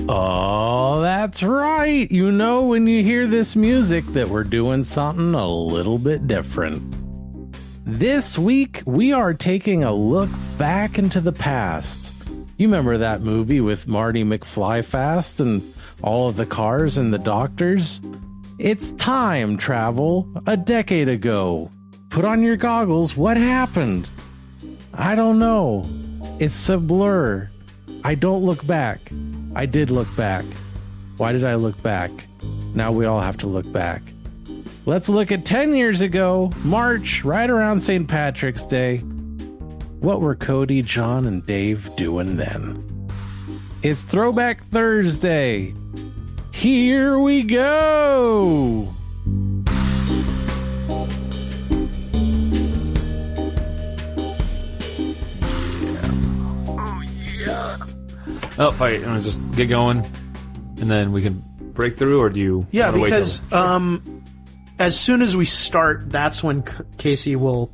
Oh, that's right. You know when you hear this music that we're doing something a little bit different. This week, we are taking a look back into the past. You remember that movie with Marty McFlyfast and all of the cars and the doctors? It's time travel a decade ago. Put on your goggles. What happened? I don't know. It's a blur. I don't look back. I did look back. Why did I look back? Now we all have to look back. Let's look at 10 years ago, March, right around St. Patrick's Day. What were Cody, John, and Dave doing then? It's Throwback Thursday. Here we go! Oh, fight. I'm gonna just get going, and then we can break through, or do you? Yeah, wanna wait because as soon as we start, that's when Casey will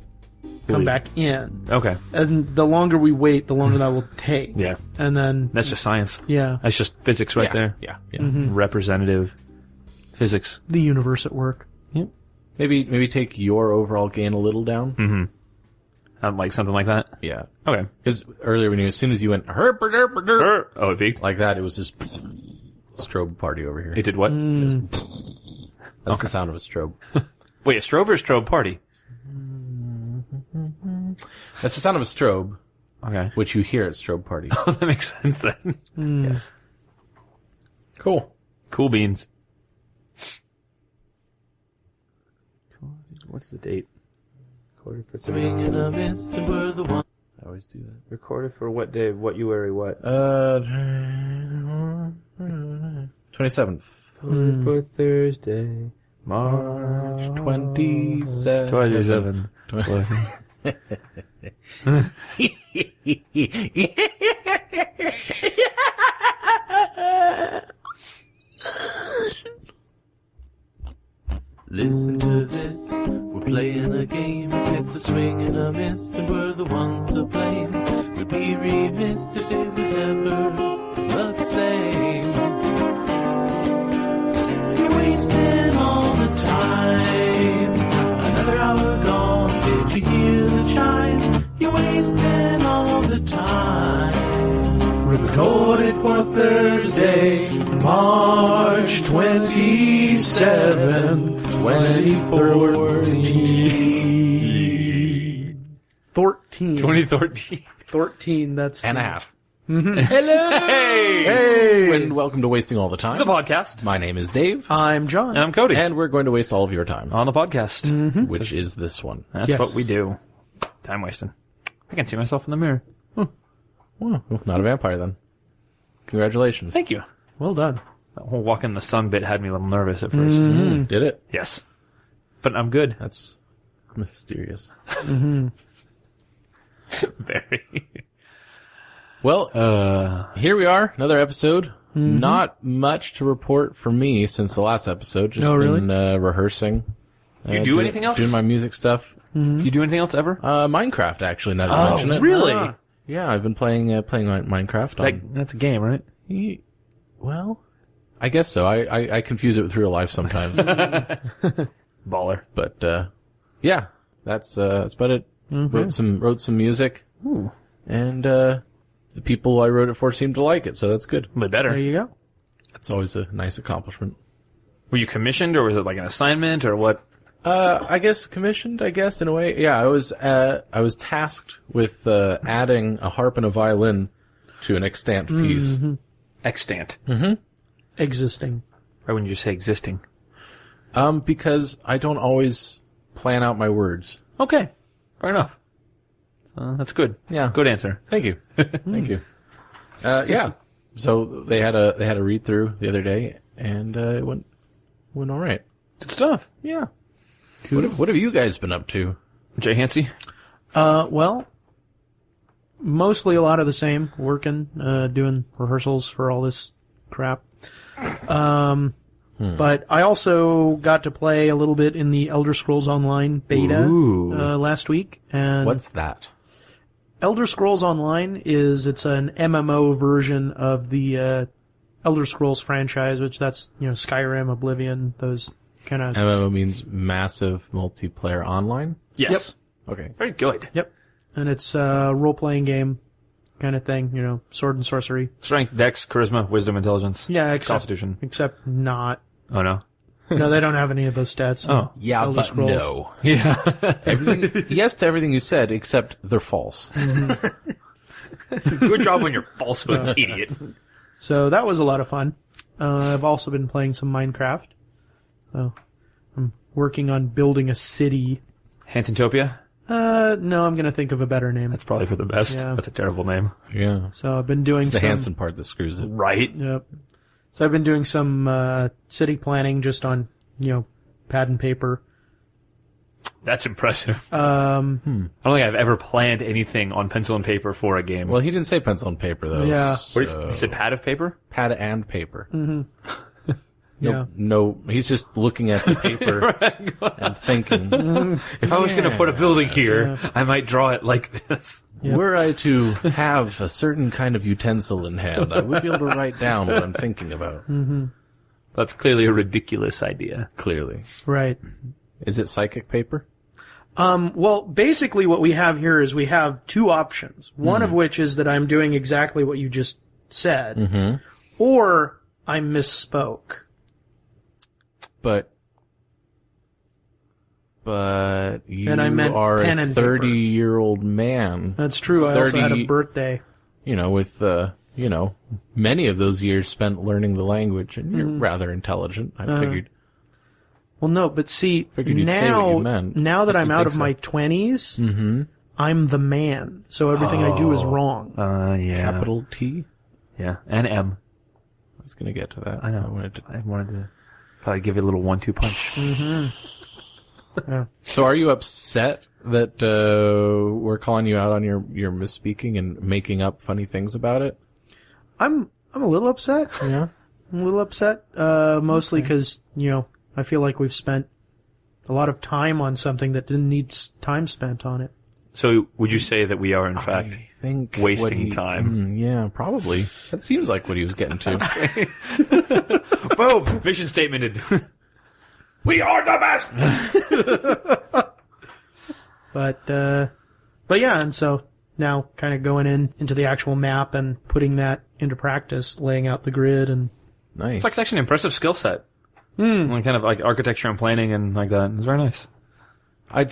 come back in. Okay. And the longer we wait, the longer that will take. Yeah. And then That's just science. Yeah, That's just physics right there. Yeah. Representative physics. the universe at work. Yep. Maybe take your overall gain a little down. Mm-hmm. Like something like that. Yeah. Okay. Because earlier as soon as you went herp, Oh, it peaked. like that, it was just strobe party over here. It did what? That's the sound of a strobe. Wait, a strobe or strobe party? That's the sound of a strobe, Okay. which you hear at strobe party. Oh, that makes sense then. Yes. Cool. Cool beans. What's the date? Recorded for Swinging a miss, and we're the one. I always do that. Recorded for what day? What you what? 27th. For Thursday, March 27th. 27th. Listen to this, we're playing a game. It's a swing and a miss, and we're the ones to blame. We'd be remiss if it was ever the same. You're wasting all the time. Another hour gone, did you hear the chime? You're wasting all the time. Recorded for Thursday, March 27th, 2014. 2013. 14, that's... And a half. Hello! Hey! And welcome to Wasting All the Time. The podcast. My name is Dave. I'm John. And I'm Cody. And we're going to waste all of your time. On the podcast. Which is this one. That's Yes. what we do. Time wasting. I can see myself in the mirror. Well, not a vampire then. Congratulations. Thank you. Well done. That whole walk in the sun bit had me a little nervous at first. Did it? Yes. But I'm good. That's mysterious. Very. Well, here we are, another episode. Not much to report for me since the last episode. Just been rehearsing. Do you do anything else? Doing my music stuff. You do anything else ever? Minecraft, actually, now that you mention it. Really? Yeah, I've been playing Minecraft. That's a game, right? Well, I guess so. I confuse it with real life sometimes. Baller. But, yeah, that's about it. Wrote some music. Ooh. And, the people I wrote it for seemed to like it, so that's good. But better. There you go. That's always a nice accomplishment. Were you commissioned, or was it like an assignment, or what? I guess commissioned, in a way. Yeah, I was tasked with, adding a harp and a violin to an extant piece. Extant. Existing. Why wouldn't you say existing? Because I don't always plan out my words. Okay. Fair enough. That's good. Yeah. Good answer. Thank you. Thank you. Yeah. So they had a read through the other day, and it went all right. Good stuff. Yeah. Cool. What have you guys been up to? Jay Hansey? Well, mostly a lot of the same. Working, doing rehearsals for all this crap. But I also got to play a little bit in the Elder Scrolls Online beta last week. And What's that? Elder Scrolls Online it's an MMO version of the Elder Scrolls franchise, which that's, Skyrim, Oblivion, those kind of... MMO means massive multiplayer online? Yes. Okay. Very good. Yep. And it's a role-playing game kind of thing, sword and sorcery. Strength, dex, charisma, wisdom, intelligence. Yeah, Constitution. Except not. Oh, no? No, they don't have any of those stats. Oh. Yeah, Elder but Scrolls. no. Yeah. Everything, yes to everything you said, except they're false. Good job on your falsehoods, idiot. So that was a lot of fun. I've also been playing some Minecraft. So I'm working on building a city. Hansentopia? No, I'm going to think of a better name. That's probably for the best. Yeah. That's a terrible name. Yeah. So I've been doing It's the some... Hansen part that screws it. Right? Yep. So I've been doing some city planning just on, pad and paper. That's impressive. I don't think I've ever planned anything on pencil and paper for a game. Well, he didn't say pencil and paper, though. Yeah. What is, he said pad of paper? Pad and paper. Yeah. No, he's just looking at the paper and thinking, If I was going to put a building here, I might draw it like this. Yep. were I to have a certain kind of utensil in hand, I would be able to write down what I'm thinking about. That's clearly a ridiculous idea. Clearly. Right. Is it psychic paper? Well, basically what we have here is we have two options. One of which is that I'm doing exactly what you just said. Or I misspoke. But you And I meant are pen a and paper. 30-year-old man. That's true. I also had a 30 birthday. With, many of those years spent learning the language, and you're rather intelligent, I figured. Well, no, but see, Figured you'd say what you meant. now that I'm You out think of so. my 20s, I'm the man. So everything I do is wrong. Yeah. Capital T? Yeah. And M. I was going to get to that. I know. I wanted to probably give you a little 1-2 punch. So are you upset that we're calling you out on your misspeaking and making up funny things about it? I'm a little upset. Yeah. I'm a little upset, mostly because, I feel like we've spent a lot of time on something that didn't need time spent on it. So would you say that we are, in fact, I think wasting time? Yeah, probably. That seems like what he was getting to. Boom! Mission statemented. We are the best! But yeah, and so now kind of going into the actual map and putting that into practice, laying out the grid and... Nice. It's like actually an impressive skill set. Like kind of like architecture and planning and like that. It's very nice. I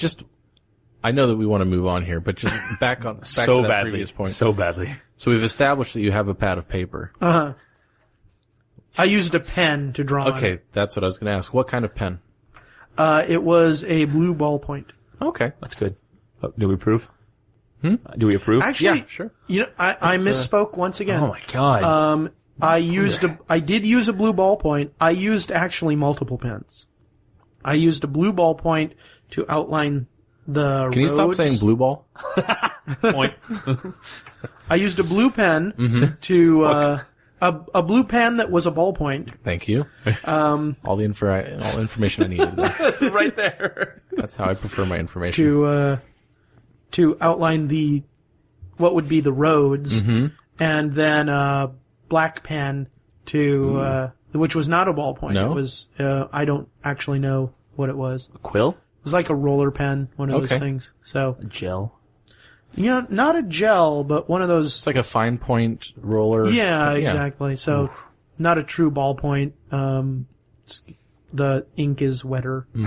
know that we want to move on here, but just back to that badly. previous point. So badly. So we've established that you have a pad of paper. I used a pen to draw on Okay, it. that's what I was going to ask. What kind of pen? It was a blue ballpoint. Okay. That's good. Oh, do we approve? Do we approve? Actually, Yeah, sure. I misspoke once again. Oh my god. I did use a blue ballpoint. I used actually multiple pens. I used a blue ballpoint to outline the Can you stop roads. saying blue ball? Point. I used a blue pen to a blue pen that was a ballpoint. Thank you. All information I needed. That's right there. That's how I prefer my information. To outline what would be the roads, and then a black pen to which was not a ballpoint. No? It was I don't actually know what it was. A quill? It was like a roller pen, one of those Okay. things. So A gel? not a gel, but one of those. It's like a fine point roller. Yeah, exactly. So not a true ballpoint. The ink is wetter. We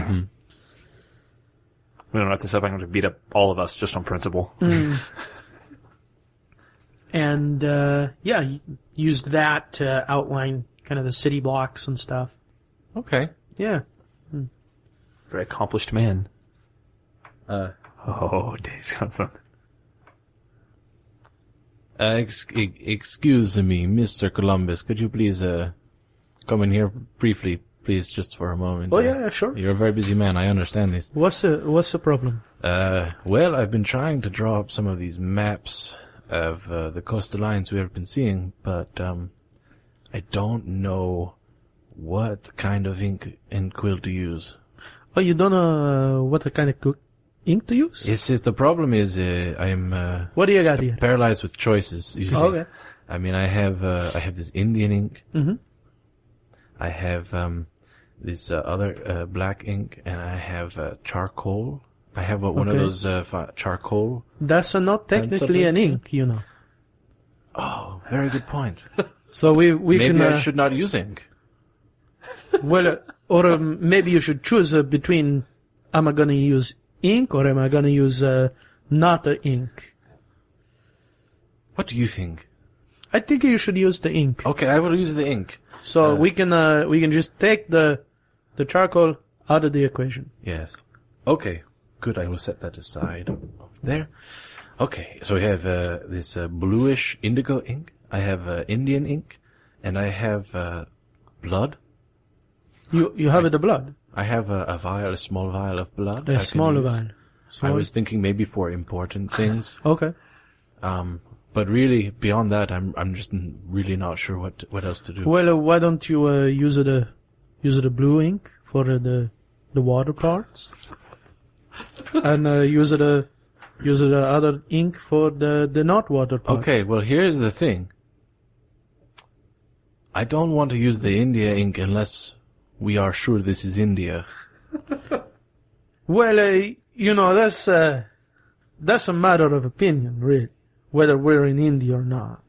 don't wrap this up. I'm going to beat up all of us just on principle. And used that to outline kind of the city blocks and stuff. Okay. Yeah. Very accomplished man. Oh, Dave's got something. Excuse me, Mr. Columbus. Could you please come in here briefly, please, just for a moment? Oh yeah, sure. You're a very busy man. I understand this. What's the problem? Well, I've been trying to draw up some of these maps of the coastal lines we have been seeing, but I don't know what kind of ink and quill to use. Oh, you don't know what kind of ink to use? The problem is I'm What do you got here? paralyzed with choices. You see. Okay. I mean, I have this Indian ink. Mhm. I have this other black ink, and I have charcoal. I have one of Okay. those charcoal. That's not technically an ink, you know. Oh, very good point. So we Maybe can. I should not use ink. Well, or maybe you should choose between. Am I going to use ink or am I going to use not the ink? What do you think? I think you should use the ink. Okay, I will use the ink. So we can just take the charcoal out of the equation. Yes. Okay, good. I will set that aside over there. Okay, so we have this bluish indigo ink. I have Indian ink, and I have blood. You have the blood. I have a small vial of blood. A I can smaller use. vial. I was thinking maybe for important things. Okay. But really, beyond that, I'm just really not sure what else to do. Well, why don't you use the blue ink for the water parts, and use the other ink for the not water parts. Okay, well, here's the thing. I don't want to use the India ink unless we are sure this is India. Well, that's a matter of opinion, really, whether we're in India or not.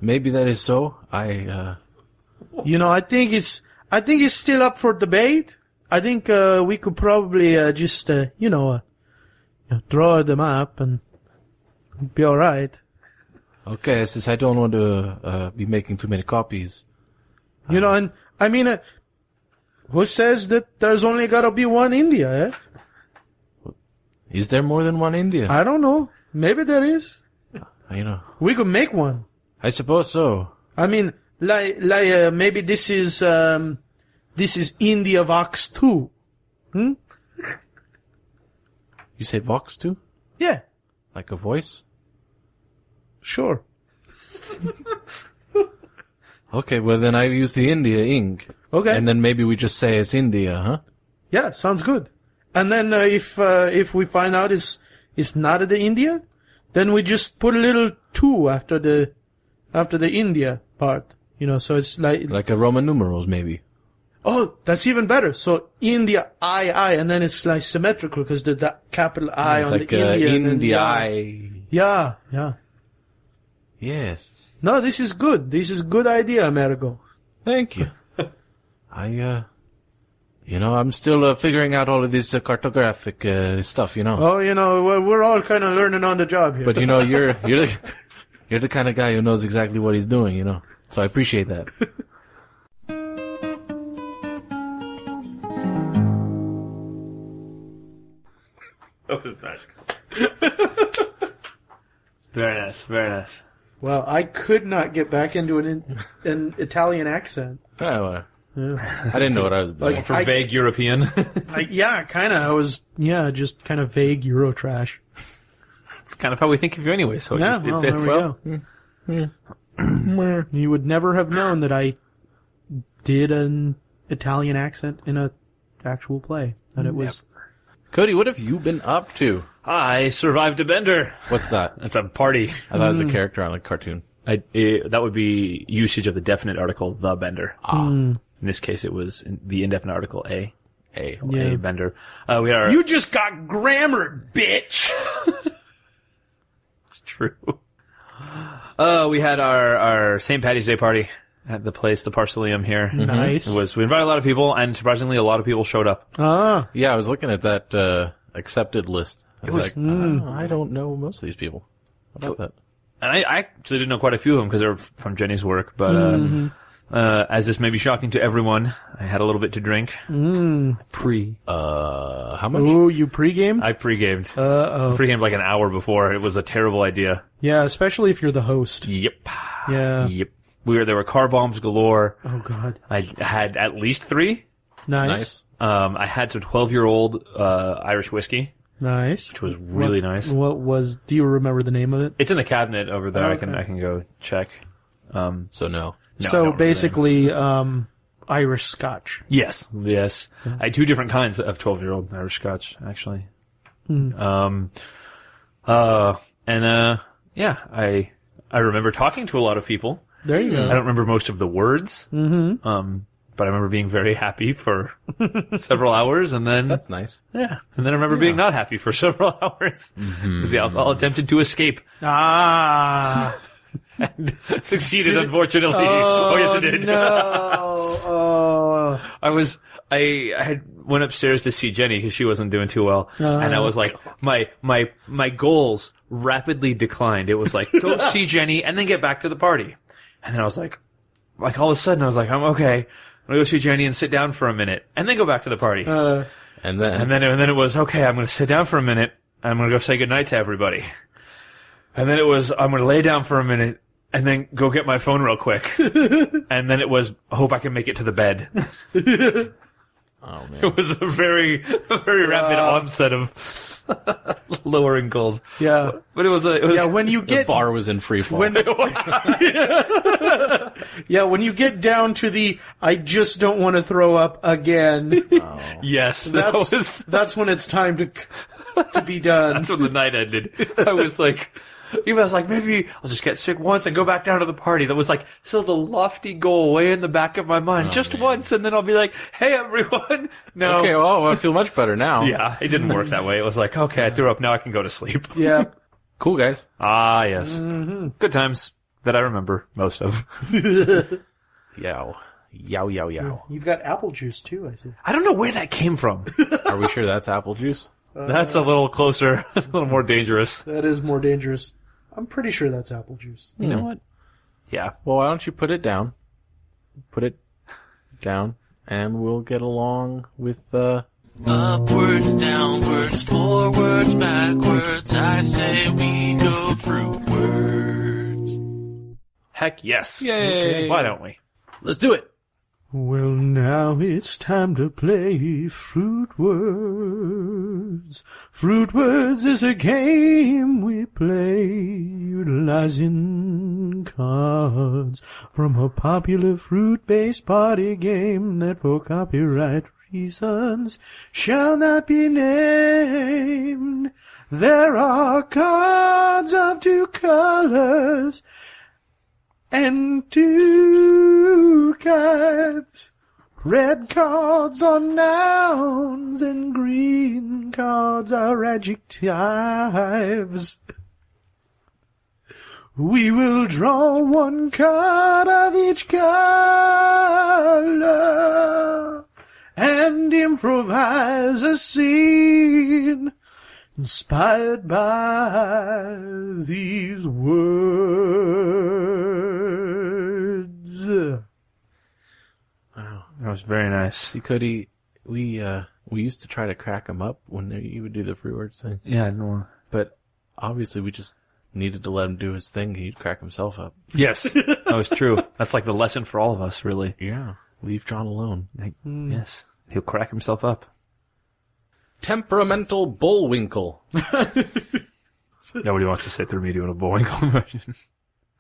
Maybe that is so. I think it's still up for debate. I think we could probably just draw the map and be all right. Okay, since I don't want to be making too many copies. And I mean, who says that there's only got to be one India? Is there more than one India? I don't know. Maybe there is. We could make one. I suppose so. I mean, maybe this is India Vox 2. Hmm? You say Vox too? Yeah, Like a voice? sure. Okay, well then I use the India ink. Okay. And then maybe we just say it's India, huh? Yeah, sounds good. And then if we find out it's not the India, then we just put a little 2 after the India part. So it's Like a Roman numerals, maybe. oh, that's even better. So India I, and then it's like symmetrical because there's that capital I It's on like the India. and then India. the I. Yeah. Yes. No, this is good. This is a good idea, Amerigo. Thank you. I'm still figuring out all of this cartographic stuff, Oh, well, we're all kind of learning on the job here. But you're the kind of guy who knows exactly what he's doing, So I appreciate that. That was magical. Very nice, very nice. Well, I could not get back into an Italian accent. I Yeah. didn't know what I was doing. Like, For vague European. Yeah, kind of. I was, just kind of vague Euro trash. It's kind of how we think of you anyway, so Yeah, it well, fits. there we go. You would never have known that I did an Italian accent in a actual play. That it was. Cody, what have you been up to? I survived a bender. What's that? That's a party. I thought it was a character on a cartoon. That would be usage of the definite article, the bender. In this case, it was the indefinite article, a. Yeah. A bender. We are. You just got grammared, bitch! It's true. We had our St. Paddy's Day party at the place, the Parcelium here. Nice. We invited a lot of people, and surprisingly, a lot of people showed up. Ah. Yeah, I was looking at that accepted list. I was I don't know most of these people. How about that? And I actually didn't know quite a few of them because they're from Jenny's work, but as this may be shocking to everyone, I had a little bit to drink. How much? Ooh, you pre-gamed? I pre-gamed. Uh-oh. Pre-gamed like an hour before. It was a terrible idea. Yeah, especially if you're the host. Yep. Yeah. Yep. There were car bombs galore. Oh, God. I had at least 3. Nice. I had some 12-year-old Irish whiskey, Nice. which was really nice. Do you remember the name of it? It's in the cabinet over there. Okay. I can go check. So no. No, I don't So remember basically, Irish Scotch. Yes. I had 2 different kinds of 12-year-old Irish Scotch, actually. Yeah, I remember talking to a lot of people. There you I go. don't remember most of the words. Mm-hmm. But I remember being very happy for several hours, and then That's nice. yeah, and then I remember being not happy for several hours because the alcohol attempted to escape Ah. and succeeded, unfortunately. Oh, yes, it did. No. Oh. I had went upstairs to see Jenny because she wasn't doing too well, and I was like, my goals rapidly declined. It was like, go see Jenny and then get back to the party, and then I was like all of a sudden I was like, I'm okay. I'm gonna go see Jenny and sit down for a minute, and then go back to the party. And then And then it was, okay, I'm gonna sit down for a minute, and I'm gonna go say goodnight to everybody. And then it was, I'm gonna lay down for a minute, and then go get my phone real quick. And then it was, I hope I can make it to the bed. oh man. It was a very rapid onset of lowering goals. Yeah. But it was When you The get bar was in free fall. when when you get down to the I just don't want to throw up again. yes, That's when it's time to be done. that's when the night ended. I was like, maybe I'll just get sick once and go back down to the party. That was like still the lofty goal way in the back of my mind. Just once, and then I'll be like, hey, everyone. No. Okay, well, I feel much better now. Yeah, it didn't work that way. It was like, okay, I threw up. Now I can go to sleep. Yeah. Cool, guys. Ah, yes. Good times that I remember most of. Yow. Yow, yow, yow. You've got apple juice too, I see. I don't know where that came from. Are we sure that's apple juice? That's a little closer, a little more dangerous. That is more dangerous. I'm pretty sure that's apple juice. You know what? Yeah. Well, why don't you put it down? Put it down, and we'll get along with Upwards, downwards, forwards, backwards. I say we go fruitwards. Heck yes. Yay! Why don't we? Let's do it. Well, now it's time to play Fruit Words. Fruit Words is a game we play utilizing cards from a popular fruit-based party game that for copyright reasons shall not be named. There are cards of two colors and two kinds. Red cards are nouns and green cards are adjectives. We will draw one card of each color and improvise a scene inspired by these words. Wow. That was very nice. See, Cody, we used to try to crack him up when you would do the free words thing, Yeah, I know. but obviously we just needed to let him do his thing. He'd crack himself up. Yes, that was true. That's like the lesson for all of us, really. Yeah. Leave John alone. Yes. He'll crack himself up. Temperamental Bullwinkle. Nobody wants to sit through me doing a bowling impression.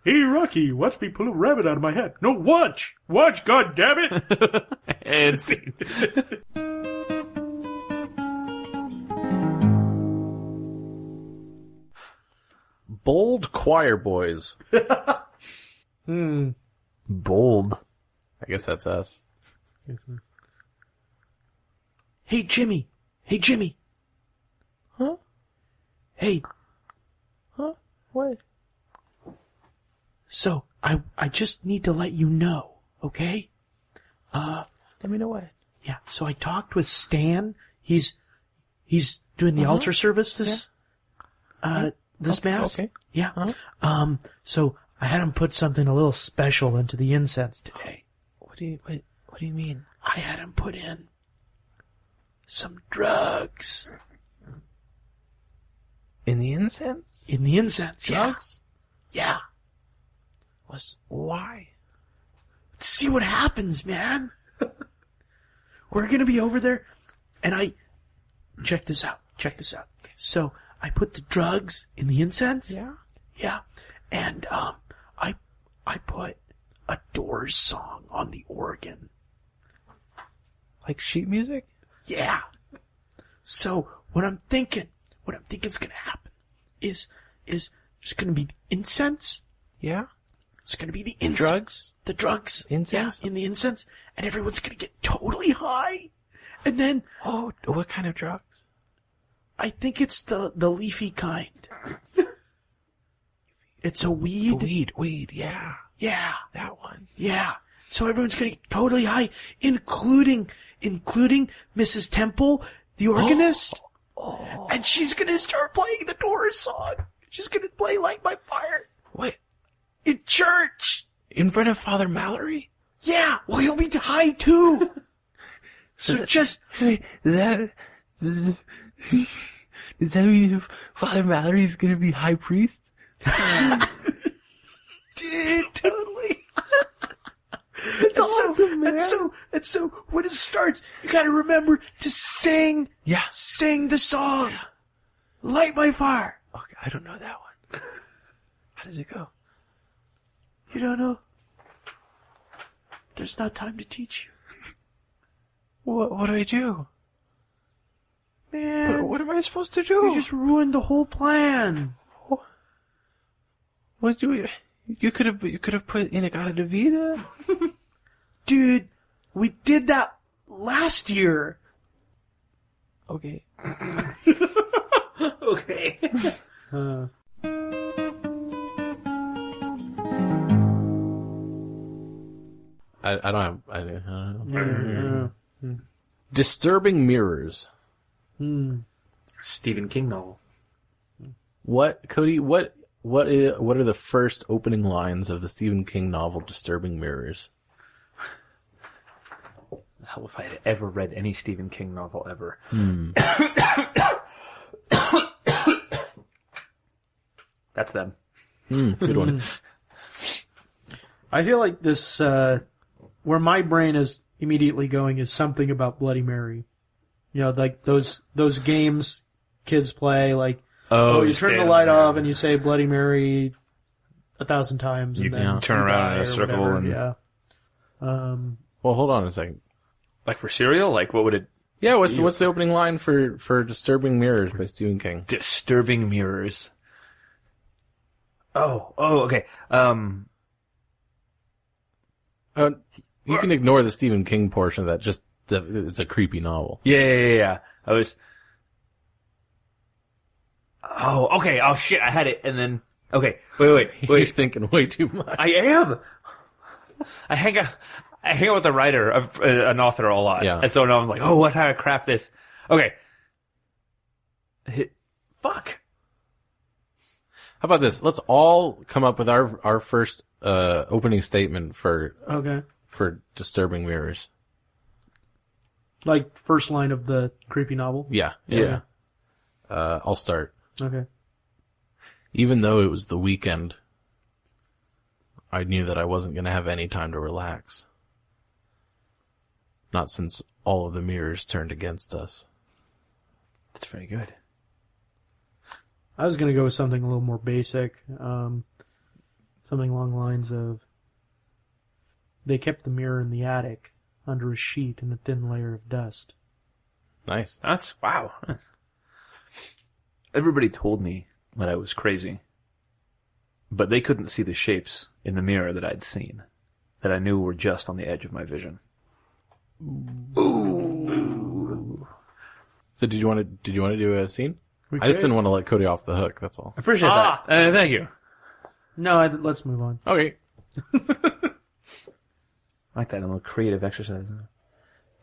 Hey, Rocky, watch me pull a rabbit out of my hat. No, watch! Watch, goddammit! And scene. Bold Choir Boys. Bold. I guess that's us. Hey, Jimmy! Hey, Jimmy! Huh? Hey, Huh? What? so, I just need to let you know, okay? Let me know what. Yeah, so I talked with Stan. He's doing the altar service this mass. Okay. Yeah. So I had him put something a little special into the incense today. What do you mean? I had him put in some drugs In the incense? in the incense. Drugs? Yeah. Why? See what happens, man. We're gonna be over there, and check this out. So I put the drugs in the incense. Yeah. And I put a Doors song on the organ. Like sheet music? Yeah. So what I'm thinking is gonna happen is there's gonna be incense, Yeah? It's gonna be the incense. Drugs? The drugs. Incense? Yeah, in the incense. And everyone's gonna get totally high. And then, Oh, what kind of drugs? I think it's the leafy kind. It's a weed. Weed, yeah. Yeah, That one. yeah. So everyone's gonna get totally high, including Mrs. Temple, the organist. And she's gonna start playing the Doors song. She's gonna play Light My Fire What? in church. In front of Father Mallory? Yeah, well, he'll be high too. So just, Hey, does that mean Father Mallory's gonna be high priest? dude, totally. It's awesome, man. And so when it starts, you gotta remember to sing the song. Light My Fire. Okay, I don't know that one. How does it go? You don't know? There's not time to teach you. What do I do? Man, What am I supposed to do? you just ruined the whole plan. What do you could have put Inagata Davida? Dude, we did that last year. Okay. Okay. I don't have. Disturbing Mirrors. Stephen King novel. What, Cody? What are the first opening lines of the Stephen King novel Disturbing Mirrors? Hell, if I had ever read any Stephen King novel ever. That's them. Good one. I feel like this, where my brain is immediately going is something about Bloody Mary. You know, like those games kids play, like, you turn the light off and you say Bloody Mary 1,000 times. You And then turn you around die in a or circle whatever, and- yeah. Well, hold on a second. Like for cereal? Like what would it... Yeah, what's the opening line for Disturbing Mirrors by Stephen King? Disturbing Mirrors. Oh, okay. You can ignore the Stephen King portion of that. Just it's a creepy novel. Yeah. I was... Oh, okay. Oh, shit. I had it. And then... Okay. Wait. You're thinking way too much. I am. I hang out with a writer, an author a lot. Yeah. And so now I'm like, oh, what, how to craft this? Okay. Fuck. How about this? Let's all come up with our first opening statement for Disturbing Mirrors. Like first line of the creepy novel. Yeah. I'll start. Okay. Even though it was the weekend, I knew that I wasn't going to have any time to relax. Not since all of the mirrors turned against us. That's very good. I was going to go with something a little more basic. Something along the lines of, they kept the mirror in the attic under a sheet and a thin layer of dust. Nice. That's... Wow. Everybody told me that I was crazy. But they couldn't see the shapes in the mirror that I'd seen. That I knew were just on the edge of my vision. Ooh. So did you want to do a scene? I just didn't want to let Cody off the hook, that's all. I appreciate that. Thank you. No, let's move on. Okay. I like that little creative exercise.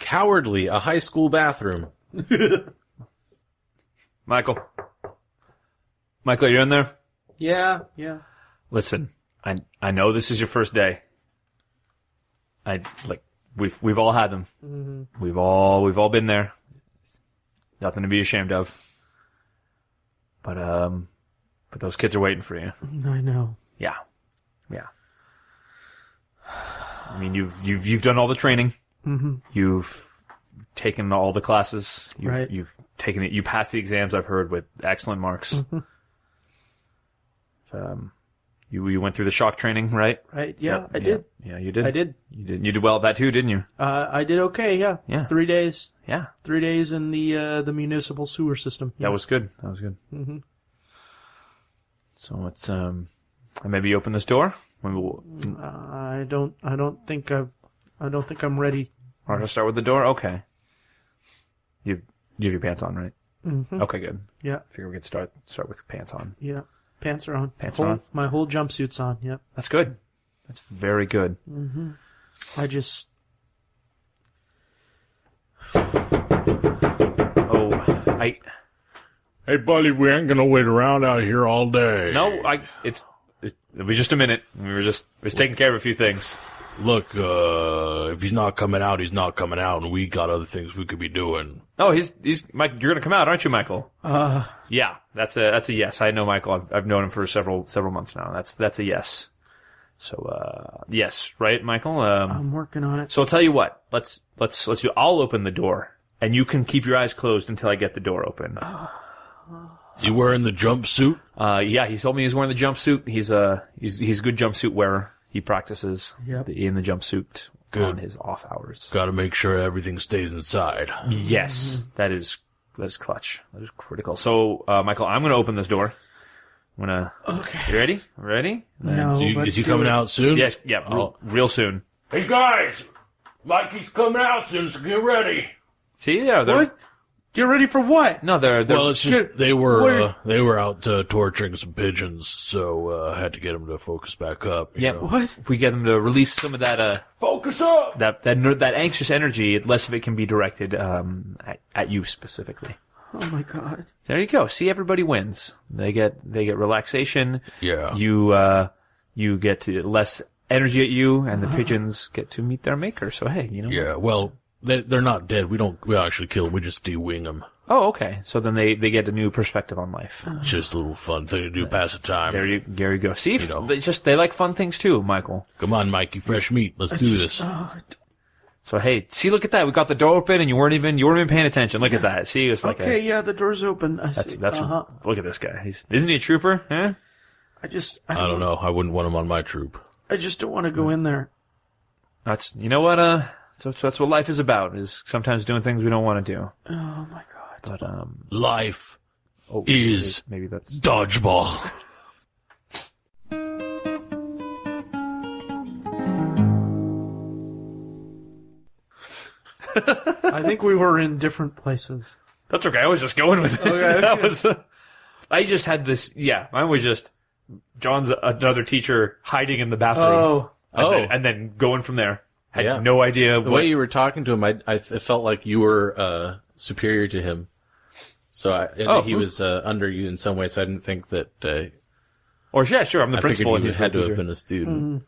Cowardly, a high school bathroom. Michael, are you in there? Yeah. Listen, I know this is your first day. We've all had them. Mm-hmm. We've all been there. Nothing to be ashamed of. But those kids are waiting for you. I know. Yeah. I mean, you've done all the training. Mm-hmm. You've taken all the classes. Right. You've taken it. You passed the exams. I've heard with excellent marks. Mm-hmm. You went through the shock training, right? Right. Yeah, I did. Yeah, you did. I did. You did well at that too, didn't you? I did okay. Yeah. Yeah. 3 days. Yeah. 3 days in the municipal sewer system. Yeah. That was good. Mm-hmm. So And maybe you open this door. I don't think I'm ready. Or to start with the door. Okay. You have your pants on, right? Mm-hmm. Okay, good. Yeah. Figure we could start with pants on. Yeah. Pants are on. Pants are on. My whole jumpsuit's on. Yep. That's good. That's very good. Mm-hmm. I just. Hey, buddy, we ain't gonna wait around out here all day. No, it'll be just a minute. We were just taking care of a few things. Look, if he's not coming out, he's not coming out, and we got other things we could be doing. Oh, he's Mike. You're gonna come out, aren't you, Michael? Yeah, that's a yes. I know Michael. I've known him for several months now. That's a yes. So yes, right, Michael. I'm working on it. So I'll tell you what. Let's do. I'll open the door, and you can keep your eyes closed until I get the door open. Is he wearing the jumpsuit? Yeah, he told me he's wearing the jumpsuit. He's a good jumpsuit wearer. He practices in the jumpsuit on his off hours. Got to make sure everything stays inside. Yes, that's clutch. That is critical. So, Michael, I'm going to open this door. Okay. You ready? Ready? No, Is he coming out soon? Yes. Yeah. Real soon. Hey guys, Mikey's coming out soon, so get ready. See, yeah. What? Get ready for what? No, they're. Well, it's just they were out torturing some pigeons, so I had to get them to focus back up. You know? What? If we get them to release some of that, Focus up. that anxious energy, less of it can be directed at you specifically. Oh my god. There you go. See, everybody wins. They get relaxation. Yeah. You get less energy at you, and the pigeons get to meet their maker. So hey, you know. Yeah. Well, they're not dead. We don't actually kill them. We just de-wing them. Oh, okay. So then they get a new perspective on life. It's just a little fun thing to do, pass the time. There you go. See, they like fun things too, Michael. Come on, Mikey, fresh meat. Let's do this. So hey, see, look at that. We got the door open, and you weren't even paying attention. Look at that. See, it's like the door's open. that's look at this guy. Isn't he a trooper? Huh? I don't know. I wouldn't want him on my troop. I just don't want to go in there. That's what. That's what life is about. Is sometimes doing things we don't want to do. Oh my god. But life is maybe that's dodgeball. I think we were in different places. That's okay. I was just going with it. Okay. That was. I just had this. Yeah, mine was just John's another teacher hiding in the bathroom. And then going from there. Had no idea. The way you were talking to him, I felt like you were superior to him. So he was under you in some way. So I didn't think that. Or yeah, sure. I'm the principal, and he you had to have been a student.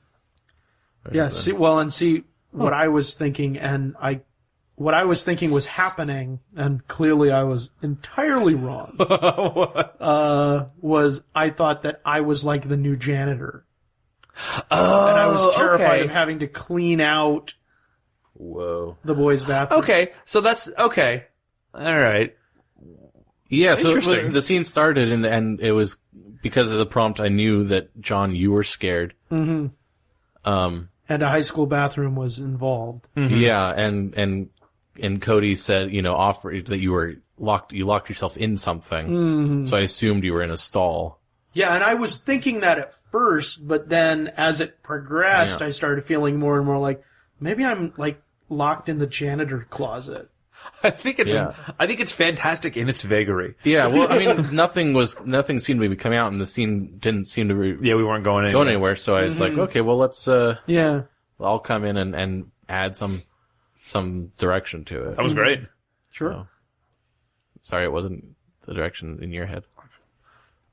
Mm-hmm. Yeah. See, what I was thinking, and what I was thinking was happening, and clearly I was entirely wrong. Was I thought that I was like the new janitor. Oh, and I was terrified of having to clean out the boys' bathroom. Okay, so that's okay. All right. Yeah, so the scene started, and it was because of the prompt. I knew that John, you were scared. Mm-hmm. And a high school bathroom was involved. Mm-hmm. Yeah, and Cody said, offered that you locked yourself in something. Mm-hmm. So I assumed you were in a stall. Yeah, and I was thinking that at first, but then as it progressed, I started feeling more and more like maybe I'm like locked in the janitor closet. I think it's fantastic in its vagary. Yeah, well, I mean, nothing seemed to be coming out, and the scene didn't seem to be. Yeah, we weren't going anywhere. So I was like, okay, well, let's. I'll come in and add some direction to it. That was great. Sure. So, sorry, it wasn't the direction in your head.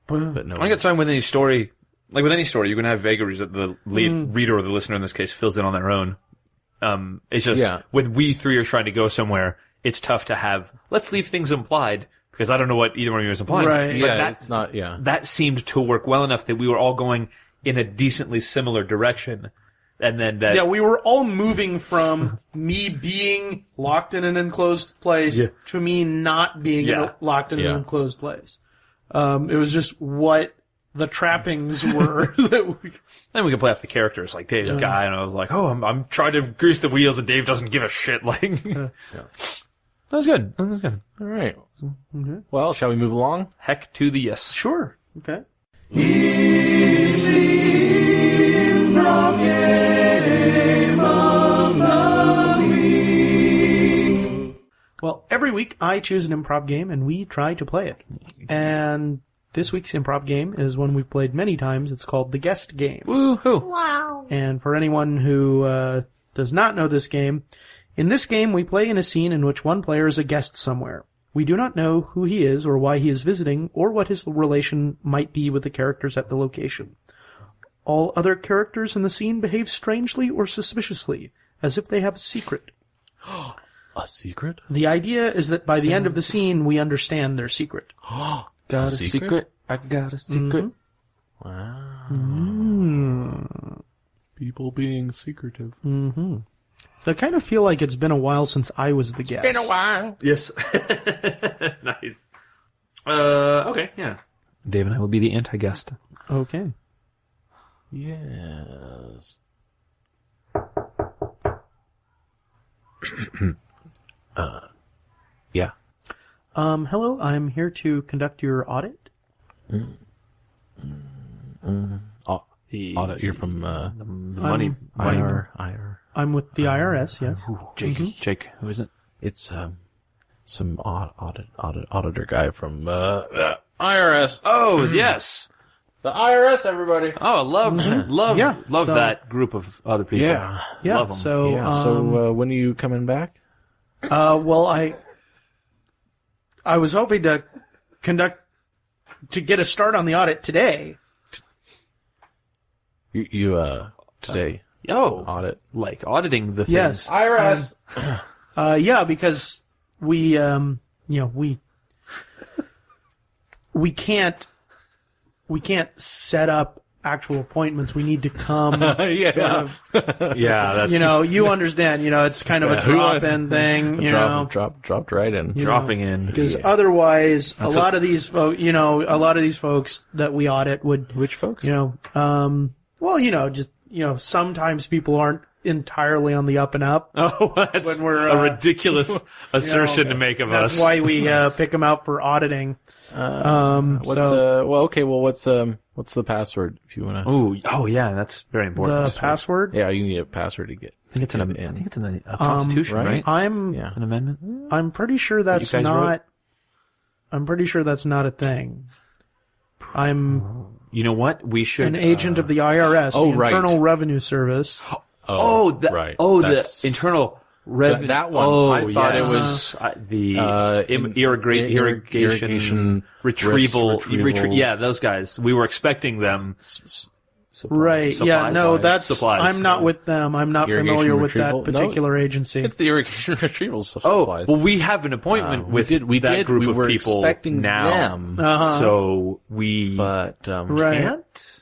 But no. I think it's fine with any story. Like with any story, you're going to have vagaries that the reader or the listener in this case fills in on their own. It's just when we three are trying to go somewhere, it's tough to have. Let's leave things implied because I don't know what either one of you is implying. Right. But that's not. Yeah. That seemed to work well enough that we were all going in a decently similar direction. And then we were all moving from me being locked in an enclosed place to me not being locked in an enclosed place. It was just what the trappings were. Then we can play off the characters, like Dave's guy, and I was like, oh, I'm trying to grease the wheels, and Dave doesn't give a shit. Like, That was good. All right. Mm-hmm. Well, shall we move along? Heck to the yes. Sure. Okay. Easy. Improv Game of the Week. Well, every week I choose an improv game and we try to play it. And this week's improv game is one we've played many times. It's called The Guest Game. Woohoo! Wow. And for anyone who does not know this game, in this game we play in a scene in which one player is a guest somewhere. We do not know who he is or why he is visiting or what his relation might be with the characters at the location. All other characters in the scene behave strangely or suspiciously, as if they have a secret. A secret? The idea is that by the end of the scene, we understand their secret. Got a secret? I got a secret. Wow. Mm. People being secretive. Mm-hmm. So I kind of feel like it's been a while since I was the guest. Been a while. Yes. Nice. Okay, yeah. Dave and I will be the anti-guest. Okay. Yes. Yeah. Hello, I'm here to conduct your audit. Audit. You're from The money. IR. I'm with the IRS, yes. Jake. Jake, who is it? It's some auditor guy from IRS. Oh, yes. The IRS, everybody. Oh, love Yeah, so- that group of other people. Yeah. Yeah, Love 'em. so, Yeah. So when are you coming back? well, I was hoping to get a start on the audit today. You today Oh, audit. like auditing the things. Yes. IRS. Yeah, because we can't set up actual appointments. We need to come. Yeah. Sort of, Yeah, that's you understand. It's kind of a drop-in thing. Dropped right in. dropping in. Because otherwise, a lot of these folks that we audit would, Which folks? sometimes people aren't entirely on the up and up. Oh, that's When we're, a ridiculous assertion to make of That's us. why we pick them out for auditing. What's what's the password if you want to? Oh yeah, that's very important. The password? Yeah, you need a password to get. I think it's in the Constitution, right? right? Yeah. It's an amendment. I'm pretty sure that's You guys wrote? I'm pretty sure that's not a thing. I'm You know what? We should. an agent of the IRS, Oh, the right. Internal Revenue Service. Right. That's- the internal revenue. that one. Oh, I thought yes. it was, the irrigation irrigation retrieval. retrieval. Yeah, those guys. We were expecting them. Right. Yeah. Supplies. No, that's. Supplies. I'm not with them. I'm not Irrigation familiar with that retrieval? No. particular agency. it's the irrigation retrieval Oh, supplies. well, we have an appointment with that group we of were people expecting now. them, Uh-huh. So we but Right. can't.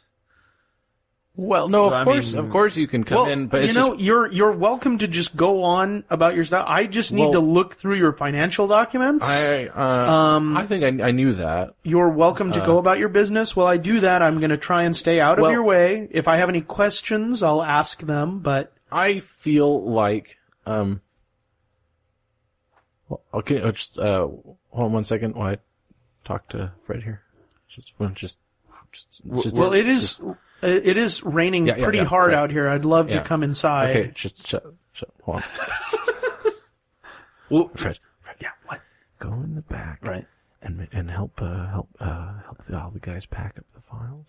well, no, I of course mean- you can come Well, in, but it's just, you're welcome to just go on about your stuff. I just need Well- to look through your financial documents. I think I knew that. You're welcome to go about your business. While I do that, I'm going to try and stay out of Well- your way. If I have any questions, I'll ask them. But I feel like well, okay, just hold on 1 second while I talk to Fred here. Just well, it is raining Yeah, pretty hard Fred. out here. I'd love to Yeah. come inside. Okay, just shut. Hold on. Well, Fred, yeah. What? go in the back, Right. and help all the guys pack up the files.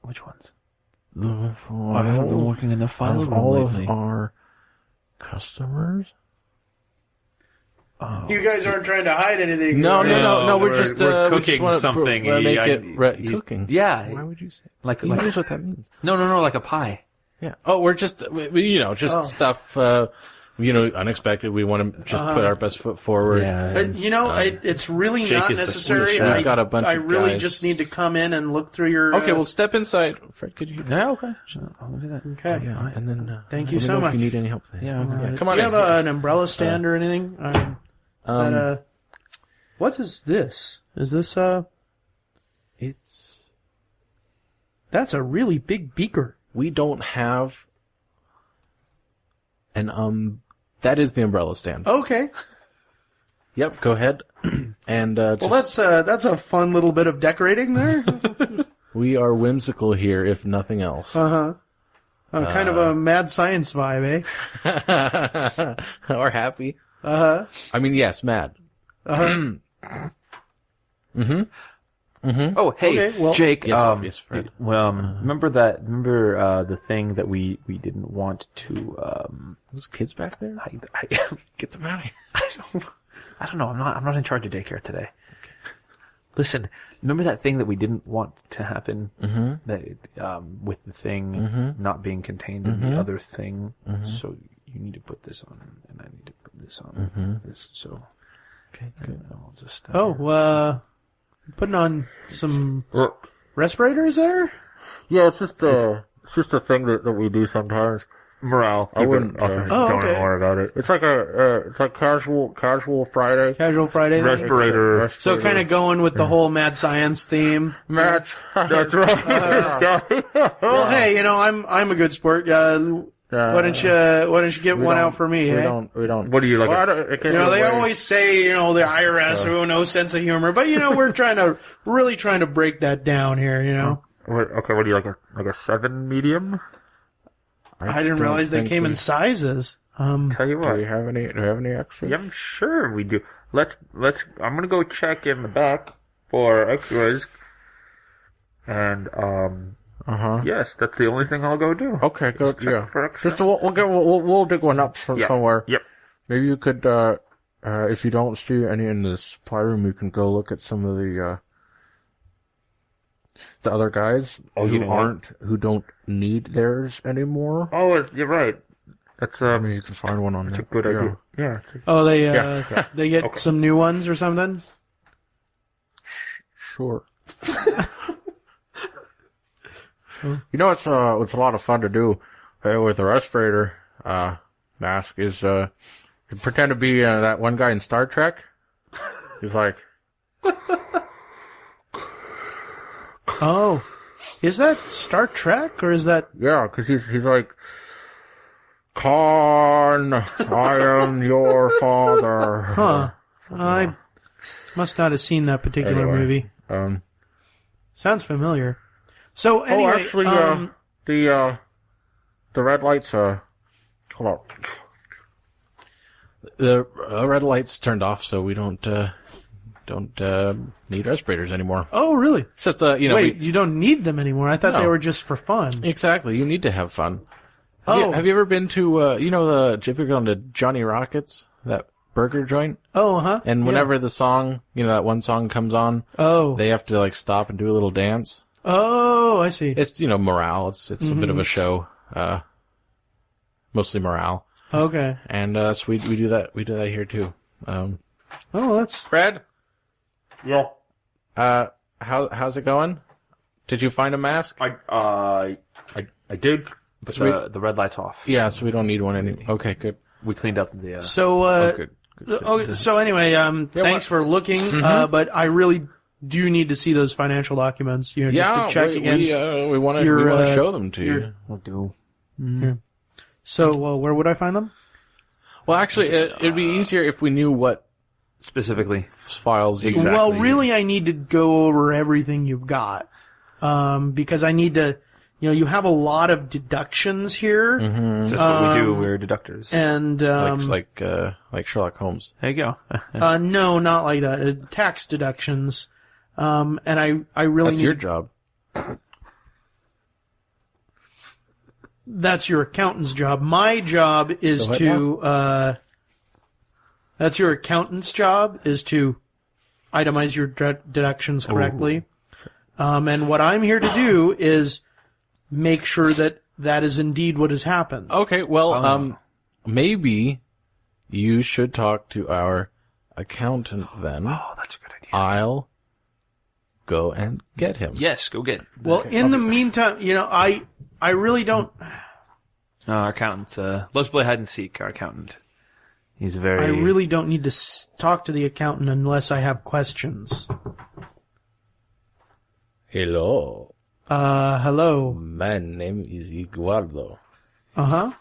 Which ones? The I haven't been working in the file room all lately. of our customers. You guys aren't trying to hide anything. No, right? we're just we're we just cooking wanna something. make it He's- cooking. Yeah. Why would you say? Like He knows what that means. no, like a pie. Yeah. Oh, we're just stuff. Unexpected. We want to just put our best foot forward. It's really Jake not is the necessary. foolish one. I We've got a bunch I of really guys. just need to come in and look through your. Okay, well, step inside. Fred, could you? Yeah, okay. Sure. I'll do that. Okay. Yeah, and then Thank you let me so know much. If you need any help there. Yeah, okay. Come on Do you in. have an umbrella stand or anything? What is this? Is this It's That's a really big beaker. we don't have an that is the umbrella stand. Okay. Yep. Go ahead. And Well, that's a fun little bit of decorating there. we are whimsical here, if nothing else. Uh huh. Kind of a mad science vibe, eh? Or happy. Uh-huh. I mean, yes, mad. Uh-huh. Oh, hey, Okay, well- Jake. Yes, Fred. Remember the thing that we didn't want to. Those kids back there? I Get them out of here. I don't know. I'm not in charge of daycare today. Okay. Listen, remember that thing that we didn't want to happen? Mm-hmm. That with the thing not being contained in the other thing. So you need to put this on, and I need to put this on. This so. Okay, good. I'll just. Putting on some respirators there? Yeah, it's just a thing that we do sometimes. morale. I wouldn't. Oh, okay. more about it. It's like casual Friday. Casual Friday. Respirator. So kind of going with the whole mad science theme. That's right. Well, hey, I'm a good sport. Why don't you get one out for me? We eh? don't. What do you like? They always say, the IRS, no sense of humor, but we're really trying to break that down here. Okay, what do you like a 7 medium? I didn't realize they came in sizes. Tell you what. Do we have any extras? Yeah, I'm sure we do. Let's. I'm gonna go check in the back for extras. And yes, that's the only thing I'll go do. Okay, good. Just check for extra. Just we'll dig one up from somewhere. Yep. Maybe you could, if you don't see any in the supply room, you can go look at some of the other guys who don't need theirs anymore. Oh, you're right. That's I mean, you can find one on there. a good idea. Yeah. Oh, they get some new ones or something? Sure. It's a lot of fun to do with the respirator mask is you pretend to be that one guy in Star Trek. He's like, oh, is that Star Trek or is that? yeah, because he's like, Khan, I am your father. Huh? I must not have seen that particular movie. Sounds familiar. So anyway, the red lights. Hold on. The red lights turned off, so we don't need respirators anymore. Oh, really? It's just Wait, you don't need them anymore. I thought they were just for fun. Exactly. You need to have fun. Oh, Have you ever been to have you ever gone to Johnny Rockets, that burger joint? oh, huh? And whenever the song, that one song comes on, they have to stop and do a little dance. Oh, I see. It's morale. It's a bit of a show. Mostly morale. Okay. And so we do that. We do that here too. Oh, that's Fred, Yeah. how's it going? Did you find a mask? I did. But Sweet. the red light's off. Yeah, so we don't need one anymore. Okay, good. We cleaned up the. so. Good. Okay, so anyway, thanks for looking. But I really do need to see those financial documents. Just to check against. We want to show them to you. We'll do. So where would I find them? Well, actually, it'd be easier if we knew what Specifically. files you Well, really, I need to go over everything you've got, because I need to. You have a lot of deductions here, That's what we do. We're deductors. and like Sherlock Holmes. There you go. no, not like that. Tax deductions, and I really That's need. your job. That's your accountant's job. My job is So what to. That's your accountant's job is to itemize your deductions correctly, and what I'm here to do is make sure that is indeed what has happened. Okay, well, maybe you should talk to our accountant then. Oh, that's a good idea. I'll go and get him. Yes, go get. Well, in the meantime, I really don't. Our accountant. Let's play hide and seek. Our accountant. He's very. I really don't need to talk to the accountant unless I have questions. Hello. Hello. My name is Iguardo. Uh-huh.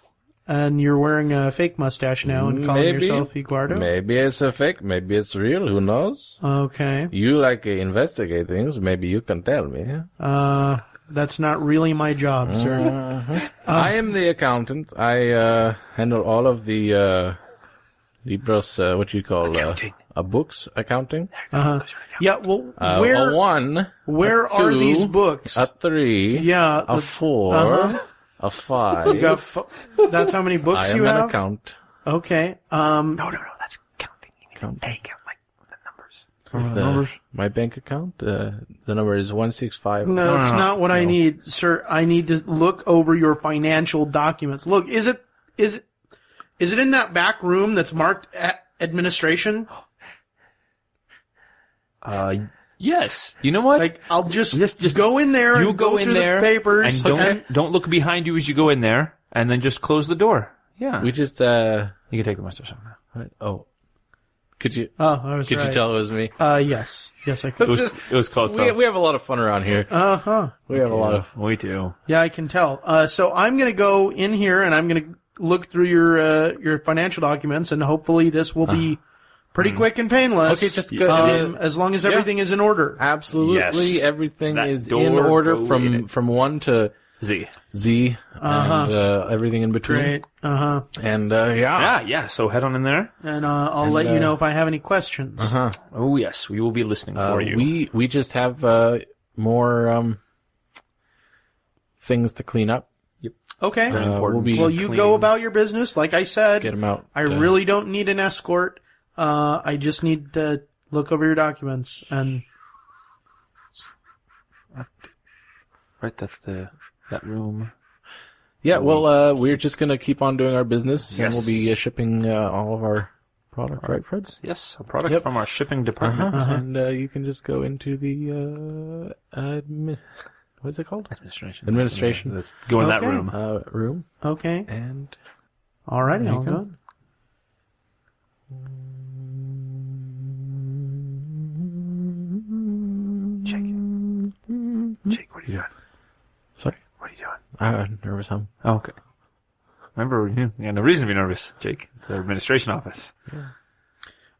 And you're wearing a fake mustache now and calling yourself Iguardo? Maybe it's a fake, maybe it's real, who knows? Okay. You investigate things, maybe you can tell me. That's not really my job, sir. I am the accountant. I handle all of the libros, what you call books accounting. Yeah, well, A where 1, where a are 2, these books? a 3, Yeah, a 4, a 5. you got that's how many books I am you an have? account. Okay. No, that's counting. You need Count. to count like the numbers. My bank account, the number is 165. No, that's not what I need, sir. I need to look over your financial documents. Look, is it in that back room that's marked administration? Yes. You know what? Like, I'll just go in there you and go go in through there the papers. and don't look behind you as you go in there, and then just close the door. Yeah. We just, You can take the mustache off now. oh. Could you, I was could right. you tell it was me? Yes. Yes, I could. It was close though. We have a lot of fun around here. Uh-huh. We have a lot of, We do. Yeah, I can tell. So I'm going to go in here and I'm going to look through your financial documents, and hopefully this will be pretty quick and painless. Okay, just go. as long as everything is in order. Absolutely, Yes. everything That is door in order go from in it. from 1 to Z. Z, and everything in between. Great. And Yeah. So head on in there. And I'll let you know if I have any questions. Oh yes, we will be listening for you. we just have more things to clean up. Okay. Very important. we'll be- Well, you Clean. go about your business. Like I said, Get them out. I really don't need an escort. I just need to look over your documents. And Right. That's that room. Yeah, well, we're just gonna keep on doing our business, and Yes. we'll be shipping all of our product, right, Freds? Yes, a product from our shipping department. And you can just go into the what is it called? Administration. Let's go in that Okay. room. Room, okay. and Alrighty, There I'll you go. go. Jake, what are you doing? Sorry, What are you doing? I'm nervous. Oh, okay. Remember, you had no reason to be nervous, Jake. It's the administration office.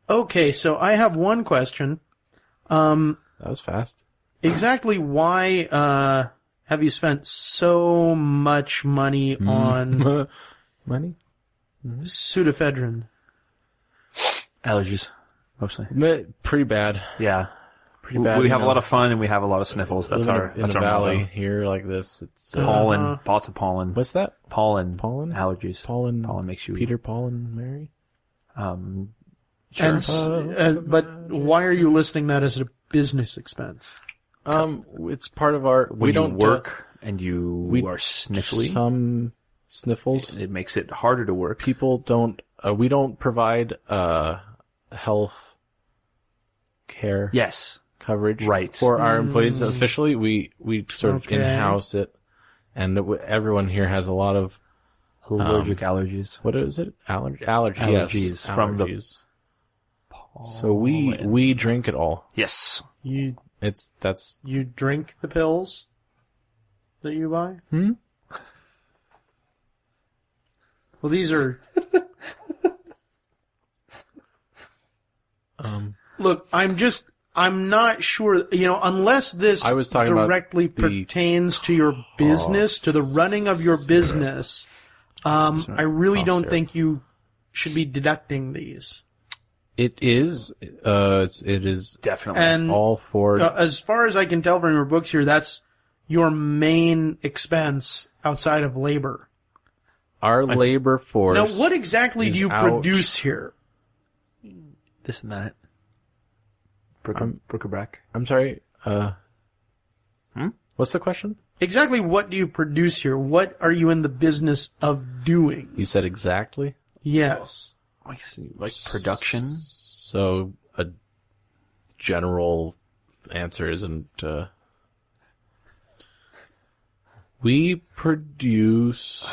Okay, so I have one question. That was fast. Exactly why have you spent so much money on Money? pseudoephedrine? Allergies, mostly. Pretty bad. Yeah. Pretty bad. We have a lot of fun and we have a lot of sniffles. That's Living our in that's the our valley motto. here like this. It's Pollen, lots of pollen. what's that? Pollen? Pollen? Allergies. Pollen. Pollen makes you Peter, Paul, and Mary. Sure. But why are you listing that as a business expense? It's part of our. when we you don't work and you we- are sniffly, Some sniffles. it makes it harder to work. People don't. We don't provide health care Yes. coverage Right. for our employees officially. We sort of Okay. in-house it, and everyone here has a lot of Allergic allergies. what is it? Allergies. Allergies Yes, from the allergies. So we drink it all. Yes. You That's drink the pills that you buy? Well, these are. Look, I'm not sure, unless this I was talking about directly the pertains to your business, to the running of your business. I really don't syrup. think you should be deducting these. it is. It is Definitely. And all for. as far as I can tell from your books here, that's your main expense outside of labor. Our labor force. Now, what exactly is do you out. produce here? this and that. Bric-a-brac. I'm sorry. What's the question? Exactly what do you produce here? What are you in the business of doing? You said exactly. Yes. Like production. So a general answer isn't. We produce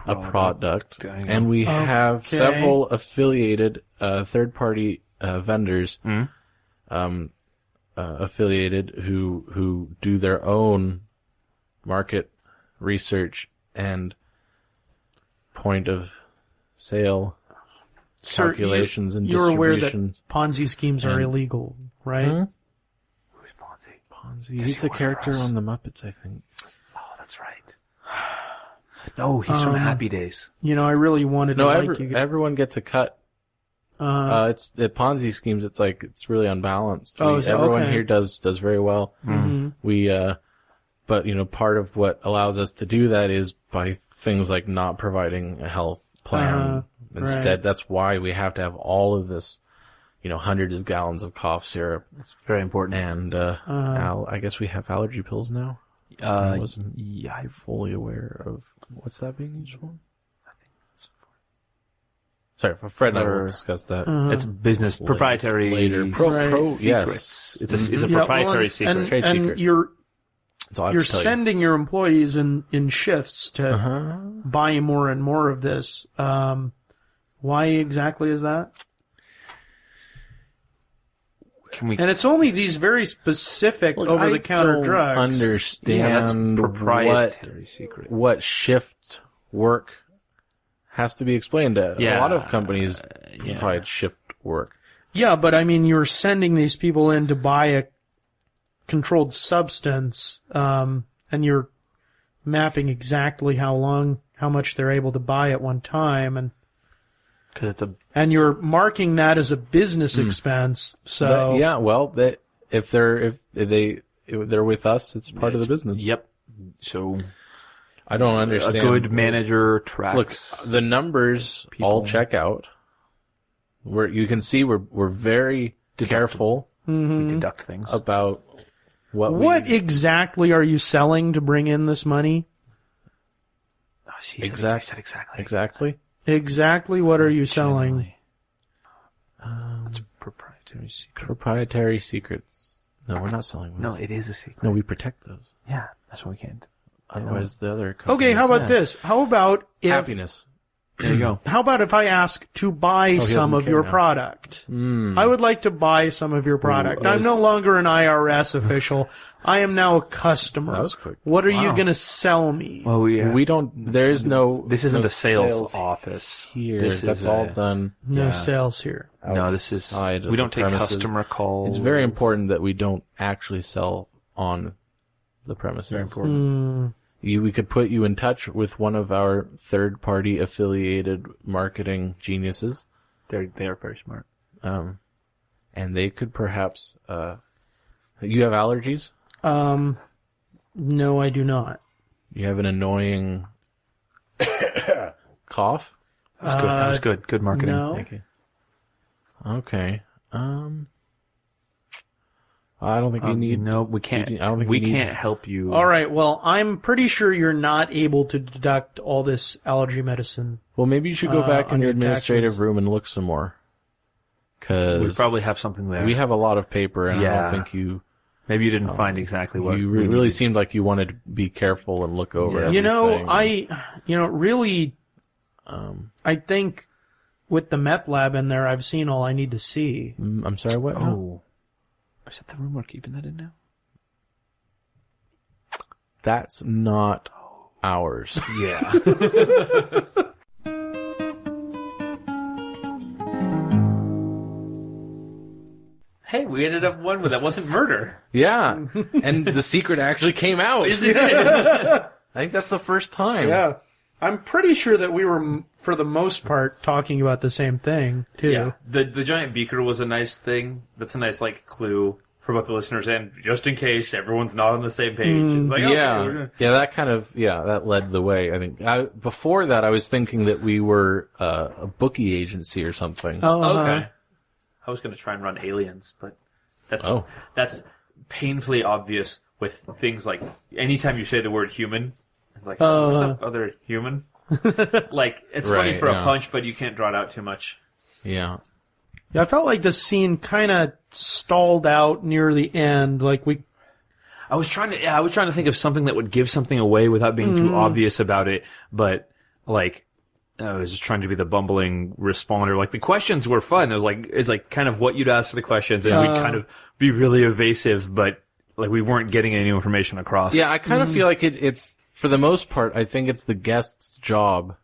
a product, Dang. and we have Okay. several affiliated third-party vendors affiliated who do their own market research and point of sale Sir, calculations and you're aware that distributions. Ponzi schemes are illegal, right? Hmm? Who's Ponzi? Ponzi. He's the character on the Muppets, I think. Oh, that's right. No, he's from Happy Days. You know, I really wanted to like you. Everyone gets a cut. It's the Ponzi schemes. It's like it's really unbalanced. Everyone here does very well. Mm-hmm. But you know, part of what allows us to do that is by things like not providing a health plan. Instead, that's why we have to have all of this, you know, hundreds of gallons of cough syrup. It's very important. And I guess we have allergy pills now. I wasn't fully aware of what's that being used for. I think it's sorry, for Fred and I will discuss that. It's business proprietary later. Secrets. Yes, it's a proprietary secret. And secret. You're sending your employees in shifts to buy more and more of this. Why exactly is that? And it's only these very specific over-the-counter drugs. Understand proprietary secret. What shift work has to be explained. A lot of companies provide shift work. Yeah, but I mean, you're sending these people in to buy a controlled substance, and you're mapping exactly how much they're able to buy at one time, and you're marking that as a business expense. So if they're with us, it's part of the business. Yep. So I don't understand. A good manager tracks. Look, the numbers all check out. You can see we're very careful. We deduct things about what exactly are you selling to bring in this money? Oh, exactly. Exactly what are you selling? It's proprietary secret. Proprietary secrets. No, we're not selling those. No, it is a secret. No, we protect those. Yeah, that's why we can't. Otherwise, the other companies... Okay, how about this? How about if... Happiness. There you go. How about if I ask to buy some of your product? I would like to buy some of your product. I'm no longer an IRS official. I am now a customer. That was quick. What are you going to sell me? Well, we don't... There is no... This isn't a sales office here. That's all done. No sales here. No, this is... We don't take customer calls. It's very important that we don't actually sell on the premises. Very important. We could put you in touch with one of our third-party affiliated marketing geniuses. They are very smart. And they could perhaps... you have allergies? No, I do not. You have an annoying cough? That was good. Good marketing. No. Thank you. Okay. I don't think we need... No, we can't. I don't think we can't help you. All right, well, I'm pretty sure you're not able to deduct all this allergy medicine. Well, maybe you should go back in on your your administrative taxes. room and look some more. We Because probably have something there. we have a lot of paper, and I Yeah. don't think you... Maybe you didn't find exactly what You we really needed. seemed like you wanted to be careful and look over everything. Really, I think with the meth lab in there, I've seen all I need to see. I'm sorry, what? Oh. Is that the room we're keeping that in now? That's not ours. Yeah. Hey, we ended up one that wasn't murder. Yeah, and the secret actually came out. Yes, it did. I think that's the first time. Yeah. I'm pretty sure that we were, for the most part, talking about the same thing, too. Yeah. The giant beaker was a nice thing. That's a nice, clue for both the listeners and just in case everyone's not on the same page. It's like, okay, that led the way, I think. Before that, I was thinking that we were a bookie agency or something. Oh, okay. I was going to try and run aliens, but that's painfully obvious with things like anytime you say the word human, it's like, what's up, other human? It's funny for a punch, but you can't draw it out too much. Yeah. Yeah, I felt like the scene kind of stalled out near the end. I was trying to think of something that would give something away without being too obvious about it, but I was just trying to be the bumbling responder. The questions were fun. It was it's kind of what you'd ask for the questions, and we'd kind of be really evasive, but we weren't getting any information across. Yeah, I kind of feel like it's for the most part, I think it's the guest's job.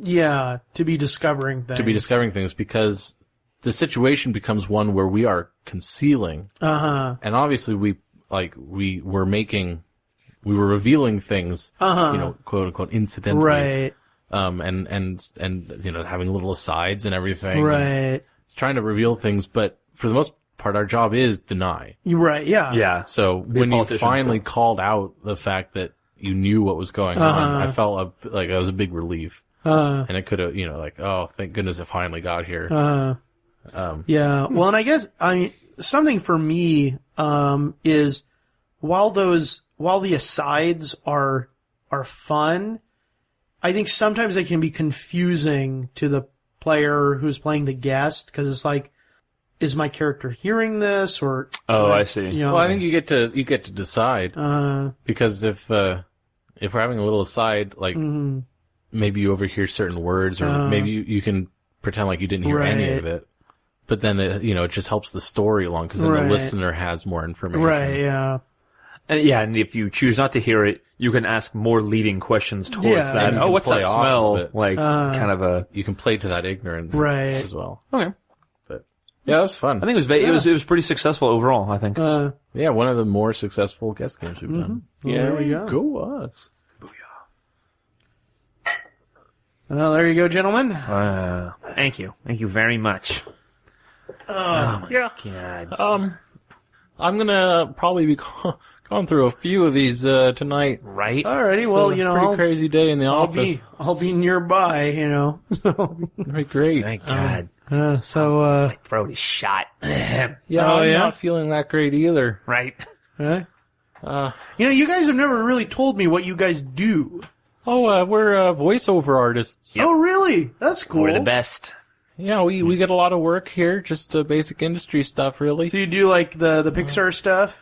Yeah, to be discovering things. Because the situation becomes one where we are concealing. Uh-huh. And obviously like we were revealing things, quote unquote, incidentally. Right. And having little asides and everything. Right. And trying to reveal things, but for the most part, our job is deny. You're right. Yeah. Yeah. So when you finally called out the fact that you knew what was going on, I felt like that was a big relief. And it could have, oh, thank goodness it finally got here. Yeah. Well, and I guess, something for me, is while the asides are fun, I think sometimes they can be confusing to the player who's playing the guest, because it's like, is my character hearing this, or? Oh, I see. Well, I think you get to decide, because if we're having a little aside, like maybe you overhear certain words, or maybe you can pretend like you didn't hear any of it, but then it just helps the story along, because then the listener has more information. Right. Yeah. And if you choose not to hear it, you can ask more leading questions towards that. And What's that play off smell? of it. Like, kind of a... You can play to that ignorance Right. as well. Okay. But yeah, that was fun. I think it was pretty successful overall, I think. Yeah, one of the more successful guest games we've done. Yeah, there we go. Go us. Well, there you go, gentlemen. Thank you. Thank you very much. Oh my God. I'm gonna probably be going through a few of these tonight. Right? Alrighty, well, Pretty crazy day in the office. I'll be nearby, So, That'd be great. Thank God. my Throat is shot. Yeah, Oh, I'm yeah? not feeling that great either. Right? you guys have never really told me what you guys do. We're voiceover artists. Oh, really? That's cool. We're the best. Yeah, we get a lot of work here, just basic industry stuff, really. So you do like the Pixar stuff?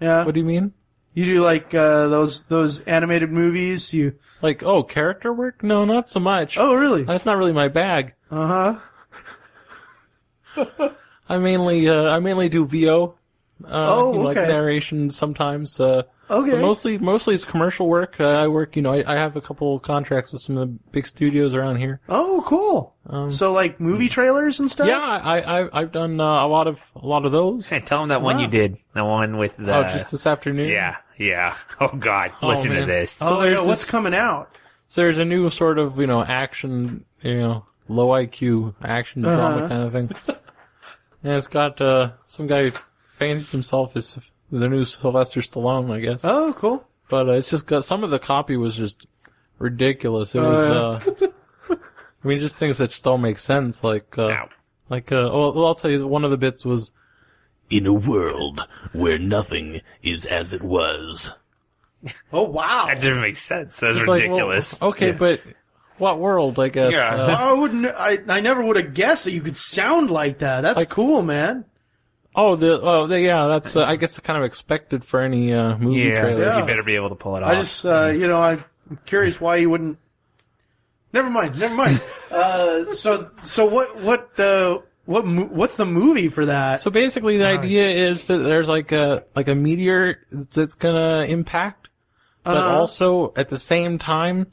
Yeah. What do you mean? You do like those animated movies? Like, character work? No, not so much. Oh, really? That's not really my bag. Uh-huh. I mainly do VO. Like okay. narration sometimes. Okay. But mostly it's commercial work. I work, I have a couple contracts with some of the big studios around here. Oh, cool. So like movie trailers and stuff? Yeah, I've done a lot of those. Hey, tell them that one you did. The one with the... Oh, just this afternoon? Yeah. Oh, God. Listen to man. this. So what's coming out? So there's a new sort of, action, low IQ action drama kind of thing. And it's got some guy who fancies himself as the new Sylvester Stallone, I guess. Oh, cool. But it's just got, some of the copy was just ridiculous. It was, just things that just don't make sense. I'll tell you, one of the bits was, in a world where nothing is as it was. Oh, wow. That doesn't make sense. That's it's ridiculous. Like, well, okay, but what world, I guess? Yeah. I never would have guessed that you could sound like that. That's cool, man. That's, I guess, kind of expected for any, movie trailer. Yeah. You better be able to pull it off. I just, I'm curious why you wouldn't. Never mind. So what's the movie for that? So basically the idea is that there's like a meteor that's gonna impact, but also at the same time,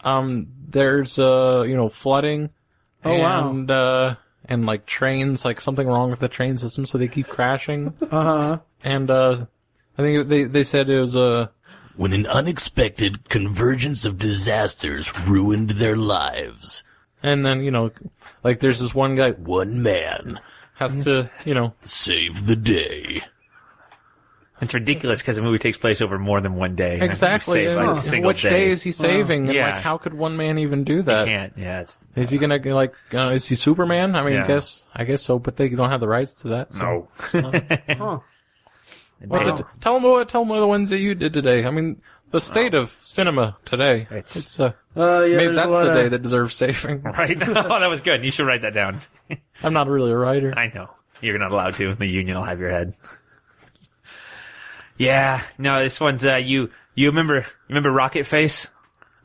there's, flooding. Oh, wow. And like trains, like something wrong with the train system, so they keep crashing. Uh-huh. And, I think they said it was when an unexpected convergence of disasters ruined their lives. And then, like there's this one guy, One man has to, save the day. It's ridiculous because the movie takes place over more than one day. Exactly. Saved by a single Which day is he saving? And Yeah. like, how could one man even do that? You can't. Yeah. Is he gonna is he Superman? I mean, Yeah. I guess so, but they don't have the rights to that. So. No. Tell them one of the ones that you did today. I mean, the state of cinema today. It's maybe there's that's a lot the of- day that deserves saving. Right? Oh, that was good. You should write that down. I'm not really a writer. I know. You're not allowed to. The union will have your head. Yeah. No, this one's, you remember Rocket Face?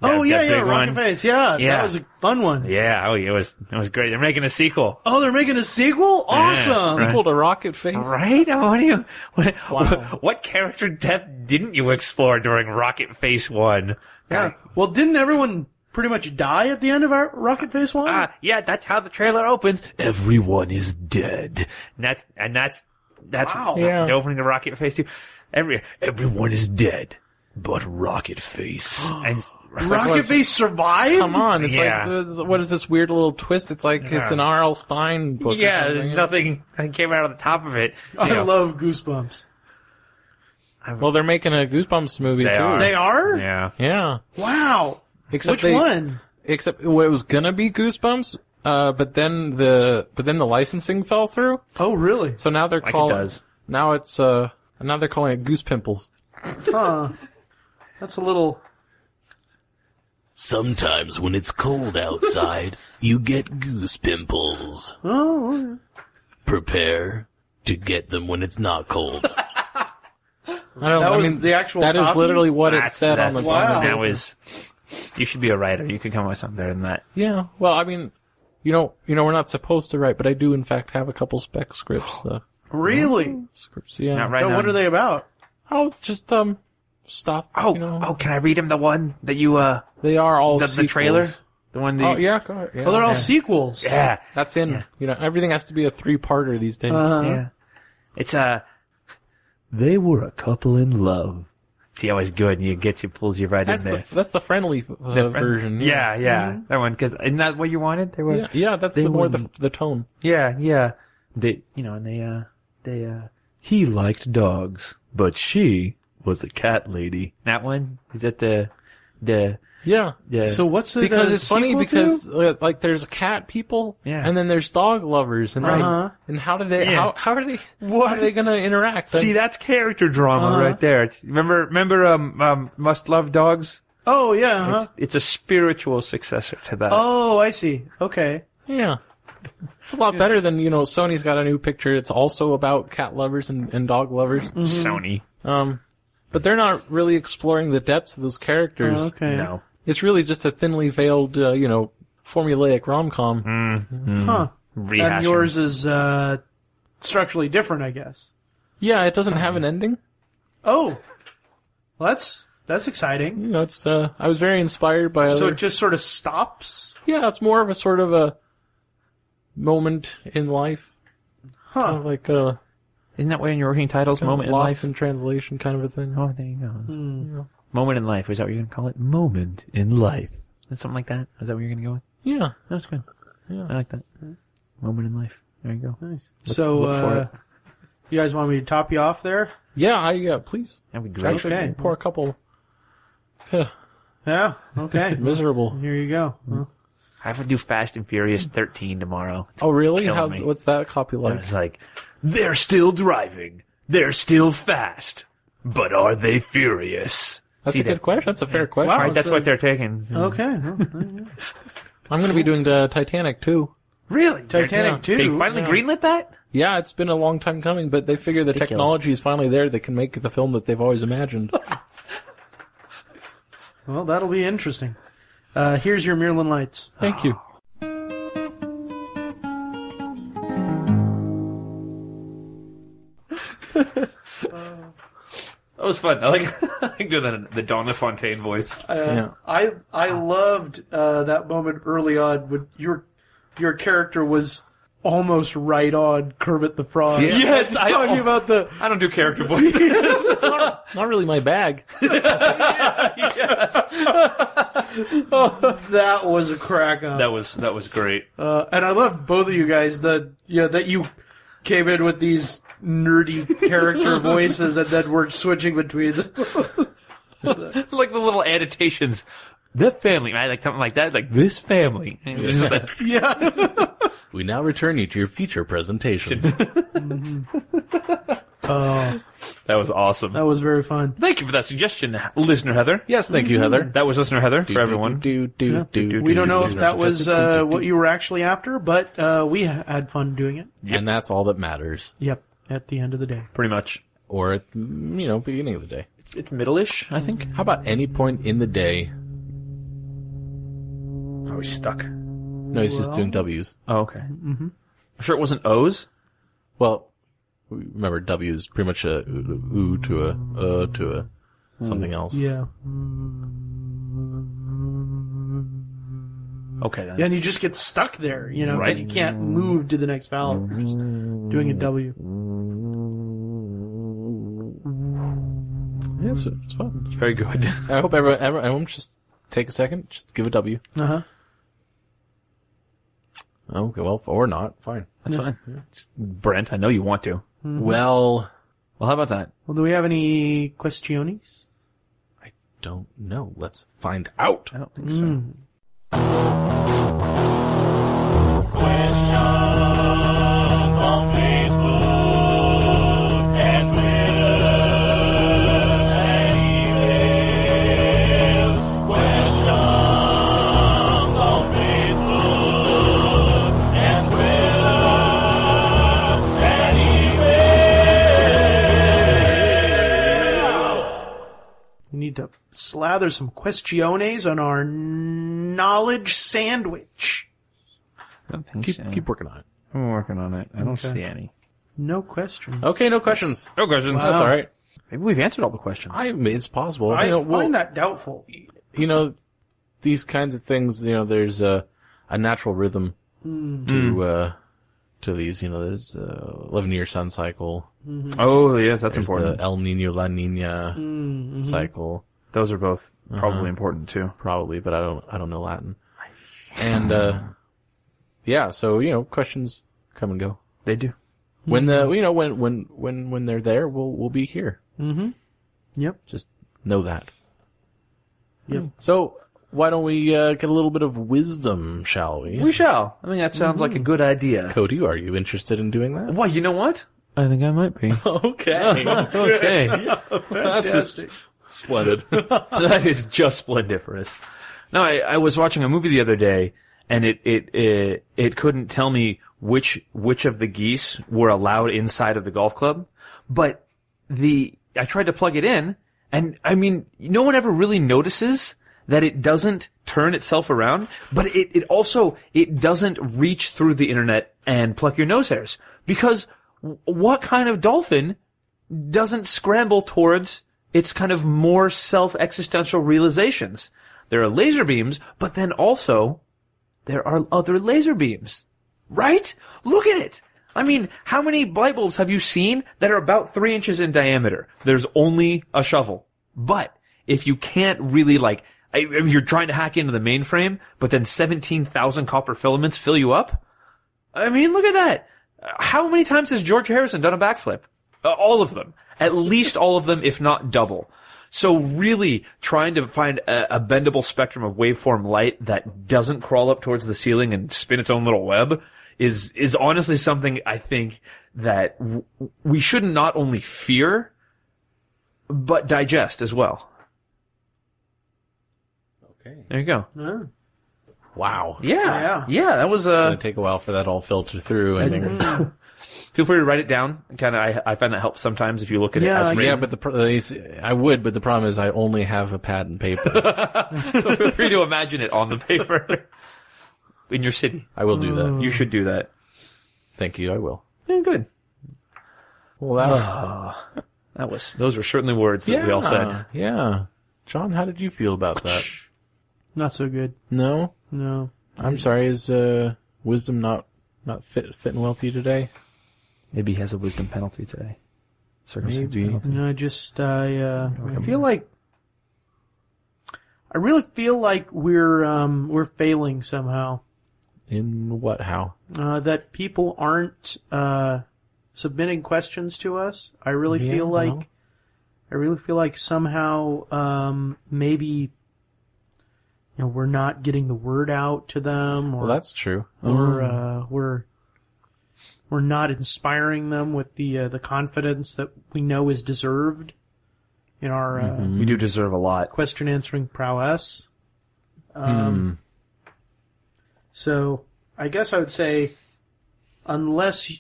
Oh, That yeah, big Rocket one? Face. Yeah, Yeah. that was a fun one. Yeah. Oh, it was great. They're making a sequel. Oh, they're making a sequel? Awesome. right. Sequel to Rocket Face. Right? What character depth didn't you explore during Rocket Face 1? Yeah. Well, didn't everyone pretty much die at the end of our Rocket Face 1? Yeah, that's how the trailer opens. Everyone is dead. And that's Wow. Yeah. the opening to Rocket Face 2. Everyone is dead, but Rocket Face. And Rocket Face survived? Come on, it's Yeah. like, what is this weird little twist? It's like it's an R.L. Stein book. or something. nothing came out of the top of it. I love Goosebumps. Well, they're making a Goosebumps movie They too. are. They are? Yeah. Yeah. Wow. Except Which one? Except well, it was gonna be Goosebumps, but then the licensing fell through. Oh, really? So now they're Like it calling does. now they're calling it Goose Pimples. Huh. That's a little... Sometimes when it's cold outside, you get goose pimples. Oh, Prepare to get them when it's not cold. That was the actual That is copy? literally what it said on the That's- Wow. That was. You should be a writer. You could come up with something better than that. Yeah. Well, I mean, we're not supposed to write, but I do in fact have a couple spec scripts. really? Scripts, yeah. Not right So now. what are they about? Oh, it's just stuff. Oh, you know. oh! Can I read him the one that you They are all the sequels. trailer? The one that Oh you, yeah, go ahead. Yeah. Oh, they're all sequels. yeah, That's in. Yeah. You know, everything has to be a 3-parter these days. yeah. It's They were a couple in love. See, always good. And you pulls you right That's in there. that's the friendly version. Yeah, yeah, that one. Because isn't that what you wanted? They were. Yeah, yeah, that's They the more wouldn't- the tone. Yeah, yeah. They, and he liked dogs, but she was a cat lady. That one? Is that the, Yeah. So what's it? Because it's funny sequel because like there's cat people Yeah. and then there's dog lovers and Uh-huh. and how do they Yeah. how are they going to interact? See, that's character drama right there. It's, remember, Must Love Dogs? to? Oh, yeah. Huh? It's a spiritual successor to that. Oh, I see. Okay. Yeah. It's a lot better than, Sony's got a new picture. It's also about cat lovers and dog lovers. Sony. But they're not really exploring the depths of those characters. Okay. No. It's really just a thinly veiled, formulaic rom-com. Huh. Rehashing. And yours is structurally different, I guess. Yeah, it doesn't have an ending. Oh, well, that's exciting. It's I was very inspired by So other... it just sort of stops. Yeah, it's more of a sort of a moment in life. Huh. Like Isn't that what in your working titles? Moment in lost life? in translation kind of a thing. Oh, there you go. Moment in life. Is that what you're going to call it? Moment in life. Is something like that? Is that what you're going to go with? Yeah. That's good. Yeah. I like that. Moment in life. There you go. Nice. Look So, for it. you guys want me to top you off there? Yeah, please. That'd be great. Actually, Okay. pour a couple. Yeah. Okay. Miserable. Here you go. Well, I have to do Fast and Furious 13 tomorrow. Oh, really? Killing me. What's that copy And like? it's like, they're still driving. They're still fast. But are they furious? That's See a good that- question. That's a fair question. Wow. Right, that's so- what they're taking. okay. Well, I'm going to be doing the Titanic too. Really? Titanic They 2. finally Yeah. greenlit that? Yeah, it's been a long time coming, but they figure the Ridiculous. technology is finally there. They can make the film that they've always imagined. Well, that'll be interesting. Here's your Mirlin Lights. Thank you. That was fun. I like doing the Donna Fontaine voice. I loved that moment early on when your character was almost right on Kermit the Frog. Yeah. Yes, Talking about the I don't do character voices. Not really my bag. that was a crack up. That was great. And I loved both of you guys that you came in with these nerdy character voices and then we're switching between them. Like the little annotations. The family, right? Like something like that. Like this family. And it was just like, Yeah. We now return you to your feature presentation. Oh, that was awesome. that was very fun. Thank you for that suggestion, listener Heather. Yes, thank you, Heather. That was listener Heather for everyone. We don't know if that was what you were actually after, but we had fun doing it. And that's all that matters. Yep. At the end of the day. Pretty much. Or at the, beginning of the day. It's middle-ish, I think. How about any point in the day? Oh, he's stuck. No, he's just doing W's. Oh, okay. Mm-hmm. I'm sure it wasn't O's. Well, remember W is pretty much a oo to a something else. Yeah. Okay, then. Yeah, and you just get stuck there, because Right. you can't move to the next vowel. You're just doing a W. Yeah, it's fun. Very good. I hope everyone just take a second, just give a W. Uh-huh. Okay, well, or not, fine. That's fine. It's Brent, I know you want to. Well, Well, how about that? Well, do we have any questiones? I don't know. Let's find out. I don't think so. Questions on Facebook and Twitter and email. Questions on Facebook and Twitter and email. We need to slather some questiones on our knowledge sandwich. I don't think Keep working on it. I'm working on it. I don't see any. No question. Okay, no questions. No questions. That's all right. Maybe we've answered all the questions. It's possible. I we'll- find that doubtful. These kinds of things, there's a natural rhythm to these. There's 11-year sun cycle. Oh, yes, that's There's important. the El Nino La Nina cycle, Those are both probably important too. probably, but I don't know Latin. And yeah, so questions come and go. They do. When when they're there, we'll be here. Yep. Just know that. Yep. So why don't we get a little bit of wisdom, shall we? We shall. I think that sounds like a good idea. Cody, are you interested in doing that? Well, you know what? I think I might be. Okay. Okay. That's just splendid. That is just splendiferous. No, I was watching a movie the other day, and it couldn't tell me which of the geese were allowed inside of the golf club, but I tried to plug it in, and I mean, no one ever really notices that it doesn't turn itself around, but it also doesn't reach through the internet and pluck your nose hairs, because what kind of dolphin doesn't scramble towards its kind of more self-existential realizations? There are laser beams, but then also there are other laser beams. Right? Look at it! I mean, how many light bulbs have you seen that are about 3 inches in diameter? There's only a shovel. But if you can't really you're trying to hack into the mainframe, but then 17,000 copper filaments fill you up? I mean, look at that! How many times has George Harrison done a backflip? All of them. At least all of them, if not double. So really trying to find a bendable spectrum of waveform light that doesn't crawl up towards the ceiling and spin its own little web is honestly something I think that we should not only fear, but digest as well. Okay. There you go. Oh. Wow. Yeah, that was It's gonna take a while for that all filter through. I think. Feel free to write it down. Kind of, I find that helps sometimes if you look at it as written. Yeah, but I would, but the problem is I only have a pad and paper. So feel free to imagine it on the paper in your city. I will do that. You should do that. Thank you. I will. Yeah, good. Well, Those were certainly words that we all said. Yeah. John, how did you feel about that? Not so good. No? No. I'm sorry, is wisdom not fit and wealthy today? Maybe he has a wisdom penalty today. Circumstance Maybe. penalty. No, I feel like I really feel like we're failing somehow. In what? How? That people aren't submitting questions to us. I really feel like somehow maybe we're not getting the word out to them, or Well, that's true. we're not inspiring them with the confidence that we know is deserved in our We do deserve a lot. question answering prowess. So I guess I would say, unless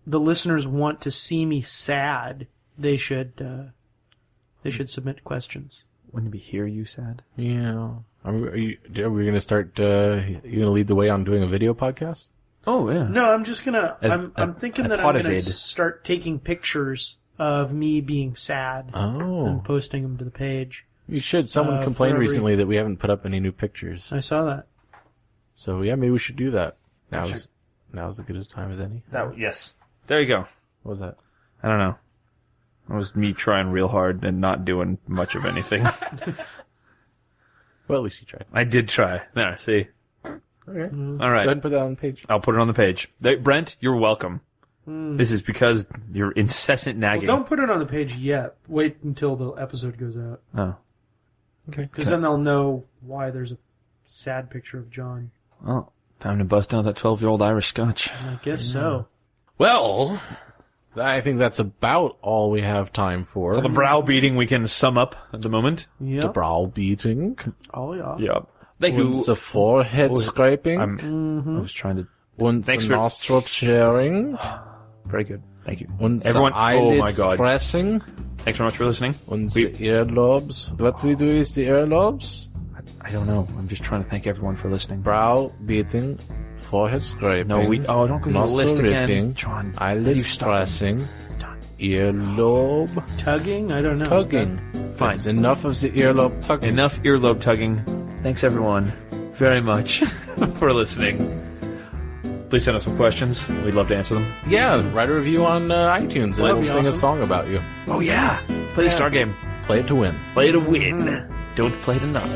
the listeners want to see me sad, they should submit questions. Wouldn't it be hear you sad? Yeah. Are we going to start, you going to lead the way on doing a video podcast? Oh, yeah. No, I'm just gonna. I'm thinking that I'm gonna potivid. start taking pictures of me being sad Oh. and posting them to the page. You should. Someone for complained every- recently that we haven't put up any new pictures. I saw that. So, yeah, maybe we should do that. Now's as good a time as any. Yes. There you go. What was that? I don't know. It was me trying real hard and not doing much of anything. Well, at least you tried. I did try. There, see. Okay. All Go right. ahead and put that on the page. I'll put it on the page. Brent, you're welcome. This is because your incessant Well, nagging. don't put it on the page yet. Wait until the episode goes out. Oh. Okay. Because then they'll know why there's a sad picture of John. Oh, time to bust out that 12-year-old Irish Scotch. I guess so. Well, I think that's about all we have time for. So the browbeating we can sum up at the moment. Yeah. The browbeating. Oh, yeah. Yeah. Thank you. Und the forehead scraping. I was trying to... Und Thanks the for- nostril sharing. Very good. Thank you. Und Everyone, the eyelid oh my God. pressing. Thanks very much for listening. Und We- the earlobes. What we do is the earlobes. I don't know. I'm just trying to thank everyone for listening. Brow beating. Forehead scraping. No, don't go to the nostril list again. ripping. John, how do Eyelid you stop pressing. Earlobe Tugging? I don't know. tugging. Fine. That's enough of the earlobe tugging. Enough earlobe tugging. Thanks everyone very much for listening. Please send us some questions. We'd love to answer them. Yeah, write a review on iTunes and That'd we'll be sing a awesome. song about you. Oh yeah. Play the star game. Play it to win. Play to win. Don't play to not.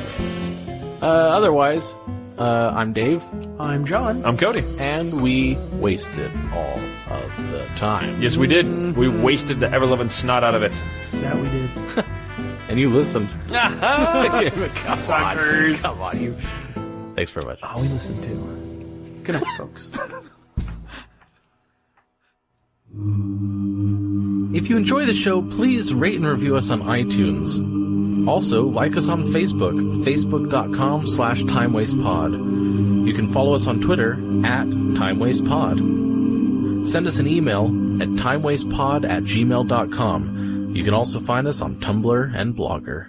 Otherwise, I'm Dave, I'm John. I'm Cody. and we wasted all of the time. Yes, we did. We wasted the ever-loving snot out of it. That we did. And you listened. Suckers. Come on, you. Thanks very much. Oh, we listened too. Good night, folks. If you enjoy the show, please rate and review us on iTunes. Also, like us on Facebook, facebook.com/timewastepod. You can follow us on Twitter @timewastepod. Send us an email at timewastepod@gmail.com. You can also find us on Tumblr and Blogger.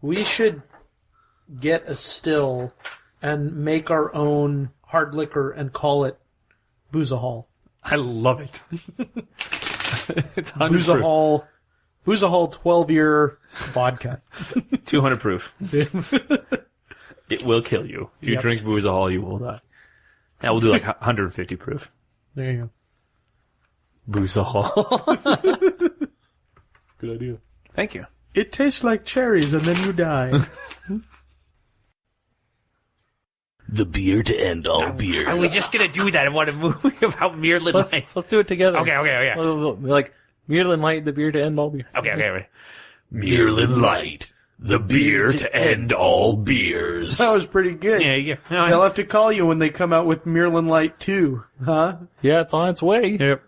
We should get a still and make our own hard liquor and call it Boozahol. I love it. It's 100 proof. Boozahol 12-year vodka. 200 proof. It will kill you. If you Yep. drink Boozahol, you will die. Now we'll do like 150 proof. There you Boozahol. Good idea. Thank you. go. It tastes like cherries and then you die. The beer to end all beers. Are we just gonna do that? I want a movie about Mirland Lights. Let's do it together. Okay. Like, Mirland Light, the beer to end all beer. Okay. Mirland Light, the beer to end all beers. That was pretty good. Yeah. They'll have to call you when they come out with Mirland Light 2, huh? Yeah, it's on its way. Yep.